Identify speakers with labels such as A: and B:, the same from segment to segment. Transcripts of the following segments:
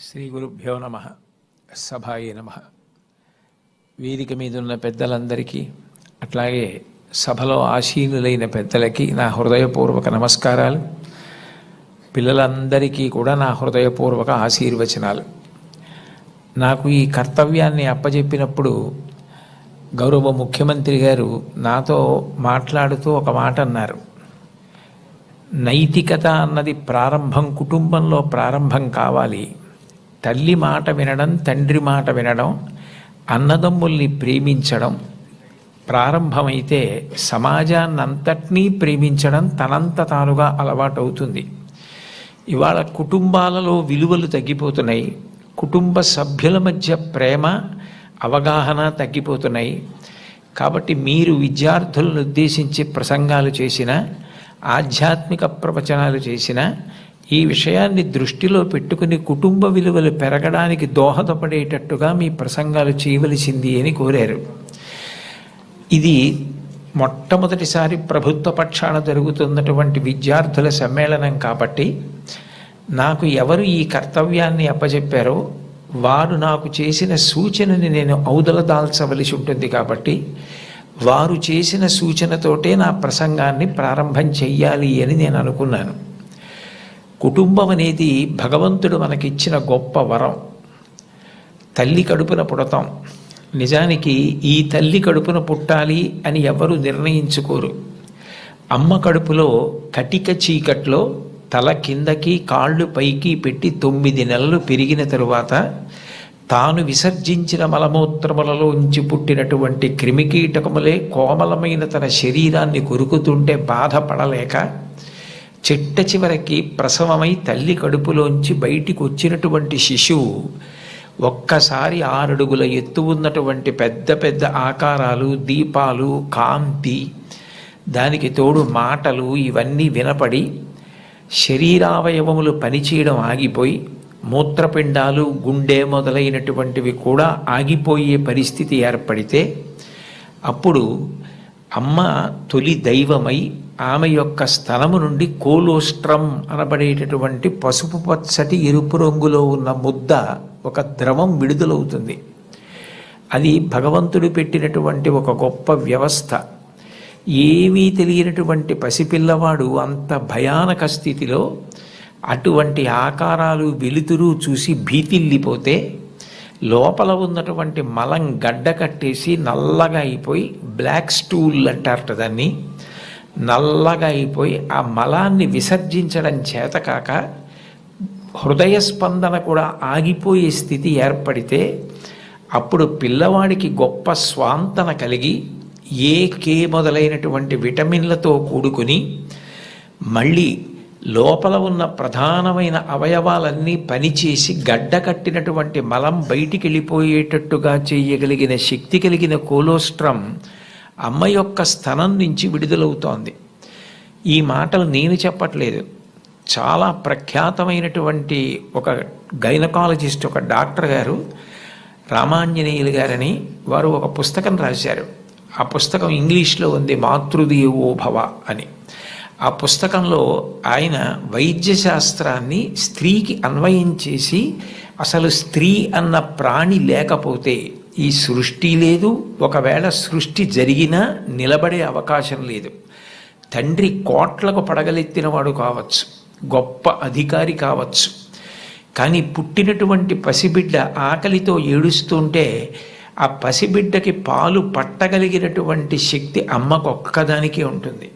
A: శ్రీ గురుభ్యో నమ. సభాయే నమ. వేదిక మీద ఉన్న పెద్దలందరికీ, అట్లాగే సభలో ఆసీనులైన పెద్దలకి నా హృదయపూర్వక నమస్కారాలు. పిల్లలందరికీ కూడా నా హృదయపూర్వక ఆశీర్వచనాలు. నాకు ఈ కర్తవ్యాన్ని అప్పజెప్పినప్పుడు గౌరవ ముఖ్యమంత్రి గారు నాతో మాట్లాడుతూ ఒక మాట అన్నారు. నైతికత అన్నది ప్రారంభం కుటుంబంలో ప్రారంభం కావాలి. తల్లి మాట వినడం, తండ్రి మాట వినడం, అన్నదమ్ముల్ని ప్రేమించడం ప్రారంభమైతే సమాజాన్నంతటినీ ప్రేమించడం తనంత తానుగా అలవాటవుతుంది. ఇవాళ కుటుంబాలలో విలువలు తగ్గిపోతున్నాయి. కుటుంబ సభ్యుల మధ్య ప్రేమ, అవగాహన తగ్గిపోతున్నాయి. కాబట్టి మీరు విద్యార్థులను ఉద్దేశించి ప్రసంగాలు చేసిన, ఆధ్యాత్మిక ప్రవచనాలు చేసిన ఈ విషయాన్ని దృష్టిలో పెట్టుకుని కుటుంబ విలువలు పెరగడానికి దోహదపడేటట్టుగా మీ ప్రసంగాలు చేయవలసింది అని కోరారు. ఇది మొట్టమొదటిసారి ప్రభుత్వ పక్షాన జరుగుతున్నటువంటి విద్యార్థుల సమ్మేళనం కాబట్టి నాకు ఎవరు ఈ కర్తవ్యాన్ని అప్పచెప్పారో వారు నాకు చేసిన సూచనని నేను ఔదలదాల్చవలసి ఉంటుంది. కాబట్టి వారు చేసిన సూచనతోటే నా ప్రసంగాన్ని ప్రారంభం చెయ్యాలి అని నేను అనుకున్నాను. కుటుంబం అనేది భగవంతుడు మనకిచ్చిన గొప్ప వరం. తల్లి కడుపున పుడతాం. నిజానికి ఈ తల్లి కడుపున పుట్టాలి అని ఎవరు నిర్ణయించుకోరు. అమ్మ కడుపులో కటిక చీకట్లో తల కిందకి కాళ్ళు పైకి పెట్టి 9 నెలలు పెరిగిన తరువాత తాను విసర్జించిన మలమూత్రములలో ఉంచి పుట్టినటువంటి క్రిమికీటకములే కోమలమైన తన శరీరాన్ని కొరుకుతుంటే బాధపడలేక చిట్ట చివరికి ప్రసవమై తల్లి కడుపులోంచి బయటికి వచ్చినటువంటి శిశువు ఒక్కసారి 6 అడుగుల ఎత్తు ఉన్నటువంటి పెద్ద పెద్ద ఆకారాలు, దీపాలు, కాంతి, దానికి తోడు మాటలు ఇవన్నీ వినపడి శరీరావయవములు పనిచేయడం ఆగిపోయి మూత్రపిండాలు, గుండె మొదలైనటువంటివి కూడా ఆగిపోయే పరిస్థితి ఏర్పడితే అప్పుడు అమ్మ తొలి దైవమై ఆమె యొక్క స్తనము నుండి కోలోస్ట్రం అనబడేటటువంటి పసుపు పచ్చటి ఎరుపు రంగులో ఉన్న ముద్ద, ఒక ద్రవం విడుదలవుతుంది. అది భగవంతుడు పెట్టినటువంటి ఒక గొప్ప వ్యవస్థ. ఏమీ తెలియనటువంటి పసిపిల్లవాడు అంత భయానక స్థితిలో అటువంటి ఆకారాలు, వెలుతురు చూసి భీతిల్లిపోతే లోపల ఉన్నటువంటి మలం గడ్డ కట్టేసి నల్లగా అయిపోయి, బ్లాక్ స్టూల్ అంటారట దాన్ని, నల్లగా అయిపోయి ఆ మలాన్ని విసర్జించడం చేతకాక హృదయ స్పందన కూడా ఆగిపోయే స్థితి ఏర్పడితే అప్పుడు పిల్లవాడికి గొప్ప స్వాంతన కలిగి కే మొదలైనటువంటి విటమిన్లతో కూడుకుని మళ్ళీ లోపల ఉన్న ప్రధానమైన అవయవాలన్నీ పనిచేసి గడ్డ కట్టినటువంటి మలం బయటికి వెళ్ళిపోయేటట్టుగా చేయగలిగిన శక్తి కలిగిన కోలోస్ట్రం అమ్మ యొక్క స్తనం నుంచి విడుదలవుతోంది. ఈ మాటలు నేను చెప్పట్లేదు. చాలా ప్రఖ్యాతమైనటువంటి ఒక గైనకాలజిస్ట్, ఒక డాక్టర్ గారు, రామాంజనేయులు గారని, వారు ఒక పుస్తకం రాశారు. ఆ పుస్తకం ఇంగ్లీష్లో ఉంది, మాతృదేవో భవ అని. ఆ పుస్తకంలో ఆయన వైద్యశాస్త్రాన్ని స్త్రీకి అన్వయం చేసి అసలు స్త్రీ అన్న ప్రాణి లేకపోతే ఈ సృష్టి లేదు, ఒకవేళ సృష్టి జరిగినా నిలబడే అవకాశం లేదు. తండ్రి కోట్లకు పడగలెత్తినవాడు కావచ్చు, గొప్ప అధికారి కావచ్చు, కానీ పుట్టినటువంటి పసిబిడ్డ ఆకలితో ఏడుస్తుంటే ఆ పసిబిడ్డకి పాలు పట్టగలిగినటువంటి శక్తి అమ్మకొక్కదానికే ఉంటుంది.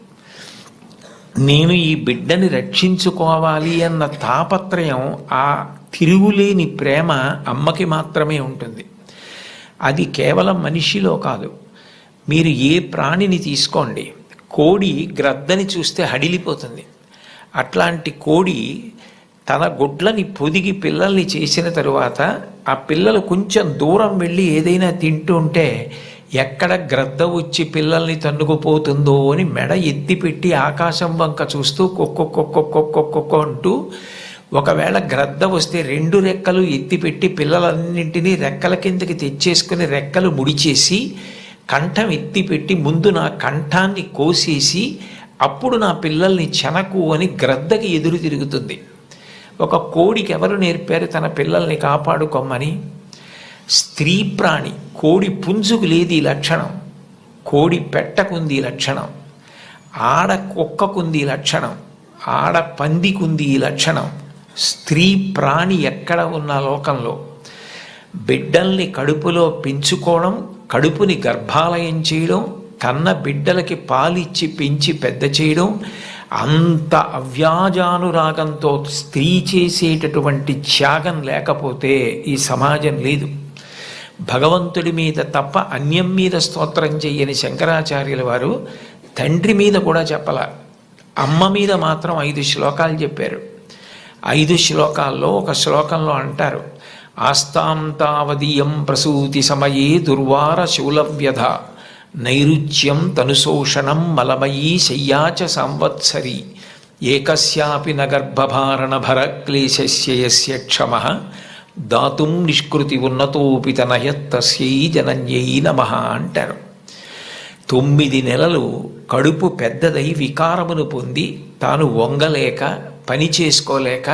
A: నేను ఈ బిడ్డని రక్షించుకోవాలి అన్న తాపత్రయం, ఆ తిరుగులేని ప్రేమ అమ్మకి మాత్రమే ఉంటుంది. అది కేవలం మనిషిలో కాదు. మీరు ఏ ప్రాణిని తీసుకోండి, కోడి గ్రద్దని చూస్తే హడిలిపోతుంది. అట్లాంటి కోడి తన గుడ్లని పొదిగి పిల్లల్ని చేసిన తరువాత ఆ పిల్లలు కొంచెం దూరం వెళ్ళి ఏదైనా తింటుంటే ఎక్కడ గ్రద్ద వచ్చి పిల్లల్ని తన్నుకుపోతుందో అని మెడ ఎత్తిపెట్టి ఆకాశం వంక చూస్తూ కొక్కొక్కొక్కొక్కొక్కొక్కొ అంటూ, ఒకవేళ గ్రద్ద వస్తే 2 రెక్కలు ఎత్తిపెట్టి పిల్లలన్నింటినీ రెక్కల కిందకి తెచ్చేసుకుని రెక్కలు ముడిచేసి కంఠం ఎత్తిపెట్టి ముందు నా కంఠాన్ని కోసేసి అప్పుడు నా పిల్లల్ని చెనకు అని గ్రద్దకి ఎదురు తిరుగుతుంది. ఒక కోడికి ఎవరు నేర్పారు తన పిల్లల్ని కాపాడుకోమని? స్త్రీ ప్రాణి. కోడి పుంజుకు లేదు ఈ లక్షణం, కోడి పెట్టకుంది ఈ లక్షణం, ఆడ కుక్కకుంది ఈ లక్షణం, ఆడ పందికుంది ఈ లక్షణం. స్త్రీ ప్రాణి ఎక్కడ ఉన్న లోకంలో బిడ్డల్ని కడుపులో పెంచుకోవడం, కడుపుని గర్భాలయం చేయడం, కన్న బిడ్డలకి పాలిచ్చి పెంచి పెద్ద చేయడం, అంత అవ్యాజానురాగంతో స్త్రీ చేసేటటువంటి త్యాగం లేకపోతే ఈ సమాజం లేదు. భగవంతుడి మీద తప్ప అన్యం మీద స్తోత్రం చెయ్యని శంకరాచార్యుల వారు తండ్రి మీద కూడా చెప్పల, అమ్మ మీద మాత్రం 5 శ్లోకాలు చెప్పారు. 5 శ్లోకాల్లో ఒక శ్లోకంలో అంటారు, ఆస్తాం తావదీయం ప్రసూతి సమయే దుర్వార శూలవ్యధ నైరుచ్యం తనుశోషణం మలమయీ శయ్యాచ సంవత్సరి ఏకస్యాపి నగర్భభారణ భరక్లేశస్య యస్య క్షమః దాతుం నిష్కృతి ఉన్నతోపి తనయత్తస్యై జనన్యై నమః అంటారు. 9 నెలలు కడుపు పెద్దదై వికారమును పొంది తాను వంగలేక పని చేసుకోలేక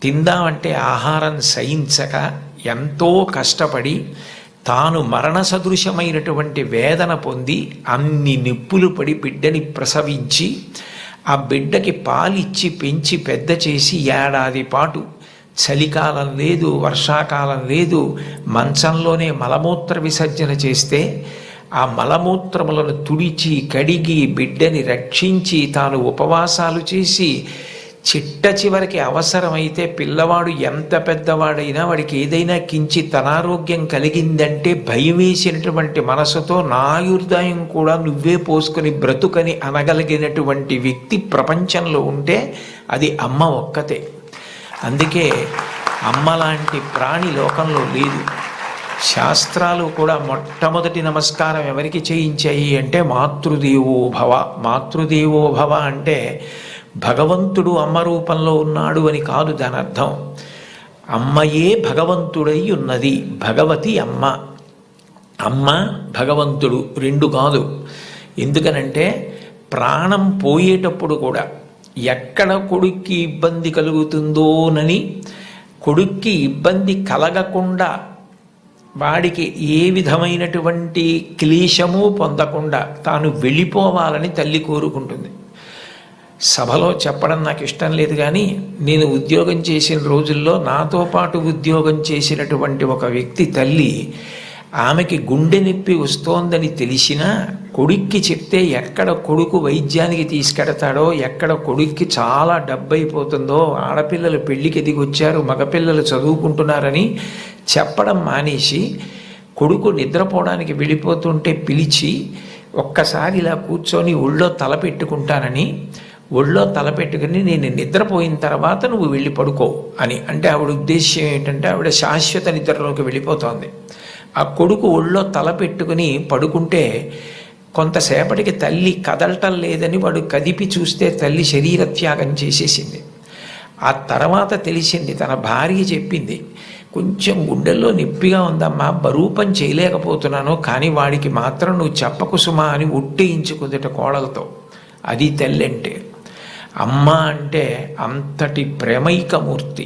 A: తిందామంటే ఆహారం సహించక ఎంతో కష్టపడి తాను మరణ సదృశమైనటువంటి వేదన పొంది అన్ని నిప్పులు పడి బిడ్డని ప్రసవించి ఆ బిడ్డకి పాలిచ్చి పెంచి పెద్ద చేసి ఏడాది పాటు చలికాలం లేదు, వర్షాకాలం లేదు, మంచంలోనే మలమూత్ర విసర్జన చేస్తే ఆ మలమూత్రములను తుడిచి కడిగి బిడ్డని రక్షించి తాను ఉపవాసాలు చేసి చిట్ట చివరికి అవసరమైతే పిల్లవాడు ఎంత పెద్దవాడైనా వాడికి ఏదైనా కించిత్ అనారోగ్యం కలిగిందంటే భయం వేసినటువంటి మనసుతో నా ఆయుర్దాయం కూడా నువ్వే పోసుకొని బ్రతుకని అనగలిగినటువంటి వ్యక్తి ప్రపంచంలో ఉంటే అది అమ్మ ఒక్కతే. అందుకే అమ్మ లాంటి ప్రాణి లోకంలో లేదు. శాస్త్రాలు కూడా మొట్టమొదటి నమస్కారం ఎవరికి చేయించాయి అంటే మాతృదేవో భవ. మాతృదేవో భవ అంటే భగవంతుడు అమ్మ రూపంలో ఉన్నాడు అని కాదు దాని అర్థం. అమ్మయే భగవంతుడై ఉన్నది, భగవతి అమ్మ. అమ్మ భగవంతుడు 2 కాదు. ఎందుకనంటే ప్రాణం పోయేటప్పుడు కూడా ఎక్కడ కొడుక్కి ఇబ్బంది కలుగుతుందోనని కొడుక్కి ఇబ్బంది కలగకుండా వాడికి ఏ విధమైనటువంటి క్లేశము పొందకుండా తాను వెళ్ళిపోవాలని తల్లి కోరుకుంటుంది. సభలో చెప్పడం నాకు ఇష్టం లేదు, కానీ నేను ఉద్యోగం చేసిన రోజుల్లో నాతో పాటు ఉద్యోగం చేసినటువంటి ఒక వ్యక్తి తల్లి, ఆమెకి గుండె నొప్పి వస్తోందని తెలిసినా కొడుక్కి చెప్తే ఎక్కడ కొడుకు వైద్యానికి తీసుకెడతాడో, ఎక్కడ కొడుక్కి చాలా డబ్బు అయిపోతుందో, ఆడపిల్లలు పెళ్లికి ఎదిగొచ్చారు, మగపిల్లలు చదువుకుంటున్నారని చెప్పడం మానేసి కొడుకు నిద్రపోవడానికి వెళ్ళిపోతుంటే పిలిచి ఒక్కసారి ఇలా కూర్చొని ఒళ్ళో తల పెట్టుకుంటానని, ఒళ్ళో తలపెట్టుకుని నేను నిద్రపోయిన తర్వాత నువ్వు వెళ్ళి పడుకో అని అంటే ఆవిడ ఉద్దేశ్యం ఏంటంటే ఆవిడ శాశ్వత నిద్రలోకి వెళ్ళిపోతోంది. ఆ కొడుకు ఒళ్ళో తల పెట్టుకుని పడుకుంటే కొంతసేపటికి తల్లి కదలటం లేదని వాడు కదిపి చూస్తే తల్లి శరీర త్యాగం చేసేసింది. ఆ తర్వాత తెలిసింది, తన భార్య చెప్పింది, కొంచెం గుండెల్లో నొప్పిగా ఉందమ్మా, బరూపం చేయలేకపోతున్నాను, కానీ వాడికి మాత్రం నువ్వు చెప్పకు సుమా అని ఒట్టేయించుకుందట కోడలతో. అది తల్లి అంటే. అమ్మ అంటే అంతటి ప్రేమైకమూర్తి.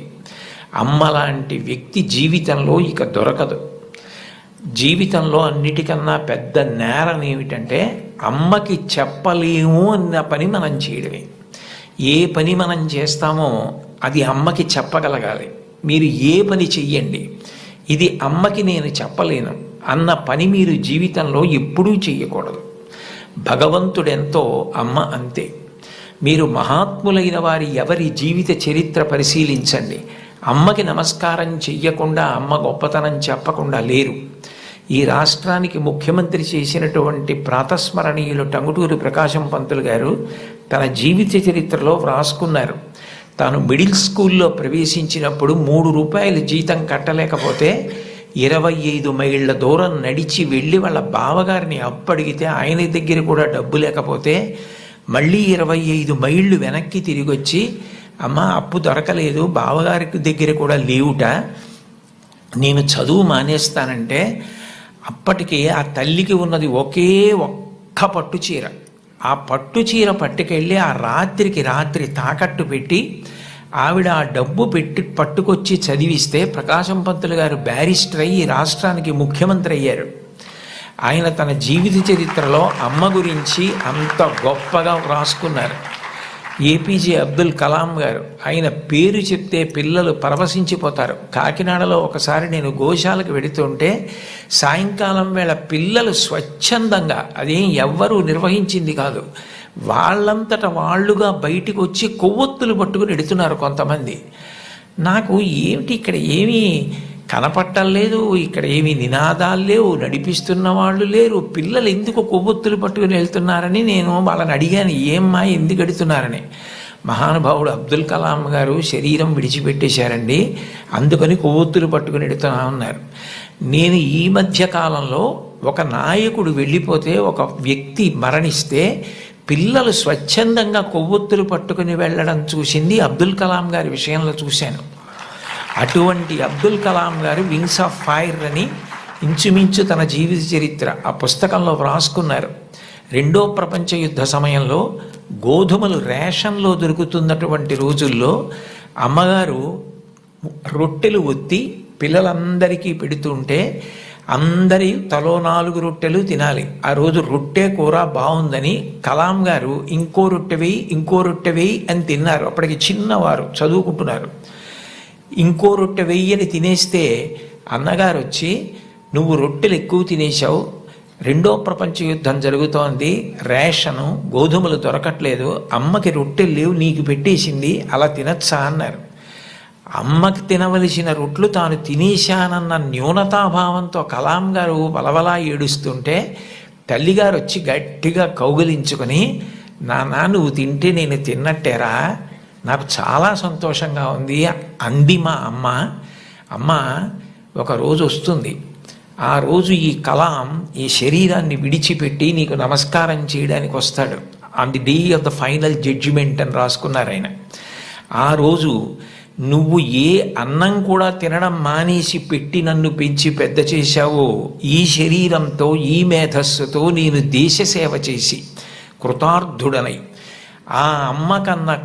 A: అమ్మ లాంటి వ్యక్తి జీవితంలో ఇక దొరకదు. జీవితంలో అన్నిటికన్నా పెద్ద నేరం ఏమిటంటే అమ్మకి చెప్పలేము అన్న పని మనం చేయడమే. ఏ పని మనం చేస్తామో అది అమ్మకి చెప్పగలగాలి. మీరు ఏ పని చెయ్యండి, ఇది అమ్మకి నేను చెప్పలేను అన్న పని మీరు జీవితంలో ఎప్పుడూ చెయ్యకూడదు. భగవంతుడెంతో అమ్మ అంతే. మీరు మహాత్ములైన వారి ఎవరి జీవిత చరిత్ర పరిశీలించండి. అమ్మకి నమస్కారం చెయ్యకుండా, అమ్మ గొప్పతనం చెప్పకుండా లేరు. ఈ రాష్ట్రానికి ముఖ్యమంత్రి చేసినటువంటి ప్రాతస్మరణీయులు టంగుటూరి ప్రకాశం పంతులు గారు తన జీవిత చరిత్రలో వ్రాసుకున్నారు. తాను మిడిల్ స్కూల్లో ప్రవేశించినప్పుడు 3 రూపాయలు జీతం కట్టలేకపోతే 25 మైళ్ళ దూరం నడిచి వెళ్ళి వాళ్ళ బావగారిని అప్పడిగితే ఆయన దగ్గర కూడా డబ్బు లేకపోతే మళ్ళీ 25 మైళ్ళు వెనక్కి తిరిగి వచ్చి, అమ్మ అప్పు దొరకలేదు, బావగారికి దగ్గర కూడా లేవుట, నేను చదువు మానేస్తానంటే అప్పటికే ఆ తల్లికి ఉన్నది ఒకే ఒక్క పట్టు చీర. ఆ పట్టు చీర పట్టుకెళ్ళి ఆ రాత్రికి రాత్రి తాకట్టు పెట్టి ఆవిడ ఆ డబ్బు పట్టుకొచ్చి చదివిస్తే ప్రకాశం పంతులు గారు బ్యారిస్టర్ అయ్యి రాష్ట్రానికి ముఖ్యమంత్రి అయ్యారు. ఆయన తన జీవిత చరిత్రలో అమ్మ గురించి అంత గొప్పగా రాసుకున్నారు. ఏపీజే అబ్దుల్ కలాం గారు, ఆయన పేరు చెప్తే పిల్లలు పరవశించిపోతారు. కాకినాడలో ఒకసారి నేను గోశాలకు వెడుతుంటే సాయంకాలం వేళ పిల్లలు స్వచ్ఛందంగా, అదేం ఎవ్వరూ నిర్వహించింది కాదు, వాళ్ళంతట వాళ్ళుగా బయటికి వచ్చి కొవ్వొత్తులు పట్టుకుని ఎడుతున్నారు కొంతమంది. నాకు ఏమిటి ఇక్కడ ఏమీ కనపట్టలేదు, ఇక్కడ ఏమీ నినాదాలు లేవు, నడిపిస్తున్న వాళ్ళు లేరు, పిల్లలు ఎందుకు కొవ్వొత్తులు పట్టుకుని వెళ్తున్నారని నేను వాళ్ళని అడిగాను, ఏమ్మా ఎందుకు ఎడుతున్నారని. మహానుభావుడు అబ్దుల్ కలాం గారు శరీరం విడిచిపెట్టేశారండి, అందుకని కొవ్వొత్తులు పట్టుకుని ఎడుతున్నా ఉన్నారు. నేను ఈ మధ్య కాలంలో ఒక నాయకుడు వెళ్ళిపోతే, ఒక వ్యక్తి మరణిస్తే పిల్లలు స్వచ్ఛందంగా కొవ్వొత్తులు పట్టుకుని వెళ్ళడం చూసింది అబ్దుల్ కలాం గారి విషయంలో చూశాను. అటువంటి అబ్దుల్ కలాం గారు వింగ్స్ ఆఫ్ ఫైర్ అని ఇంచుమించు తన జీవిత చరిత్ర ఆ పుస్తకంలో వ్రాసుకున్నారు. 2వ ప్రపంచ యుద్ధ సమయంలో గోధుమలు రేషన్లో దొరుకుతున్నటువంటి రోజుల్లో అమ్మగారు రొట్టెలు ఒత్తి పిల్లలందరికీ పెడుతుంటే అందరి తలో 4 రొట్టెలు తినాలి. ఆ రోజు రొట్టె కూర బాగుందని కలాం గారు ఇంకో రొట్టె వేయి, ఇంకో రొట్టె వేయి అని తిన్నారు. అప్పటికి చిన్నవారు, చదువుకుంటున్నారు. ఇంకో రొట్టె వెయ్యని తినేస్తే అన్నగారు వచ్చి, నువ్వు రొట్టెలు ఎక్కువ తినేశావు, 2వ ప్రపంచ యుద్ధం జరుగుతోంది, రేషను గోధుమలు దొరకట్లేదు, అమ్మకి రొట్టెలు లేవు, నీకు పెట్టేసింది, అలా తినచ్చా అన్నారు. అమ్మకి తినవలసిన రొట్లు తాను తినేశానన్న న్యూనతాభావంతో కలాం గారు బలబలా ఏడుస్తుంటే తల్లిగారు వచ్చి గట్టిగా కౌగిలించుకొని, నాన్న నువ్వు తింటే నేను తిన్నట్టేరా, నాకు చాలా సంతోషంగా ఉంది అంది మా అమ్మ. అమ్మ ఒకరోజు వస్తుంది, ఆ రోజు ఈ కలాం ఈ శరీరాన్ని విడిచిపెట్టి నీకు నమస్కారం చేయడానికి వస్తాడు. On the day of the final judgement అని రాసుకున్నారు ఆయన. ఆ రోజు నువ్వు ఏ అన్నం కూడా తినడం మానేసి పెట్టి నన్ను పెంచి పెద్ద చేశావో, ఈ శరీరంతో ఈ మేధస్సుతో నేను దేశ సేవ చేసి కృతార్థుడనై ఆ అమ్మ కన్నా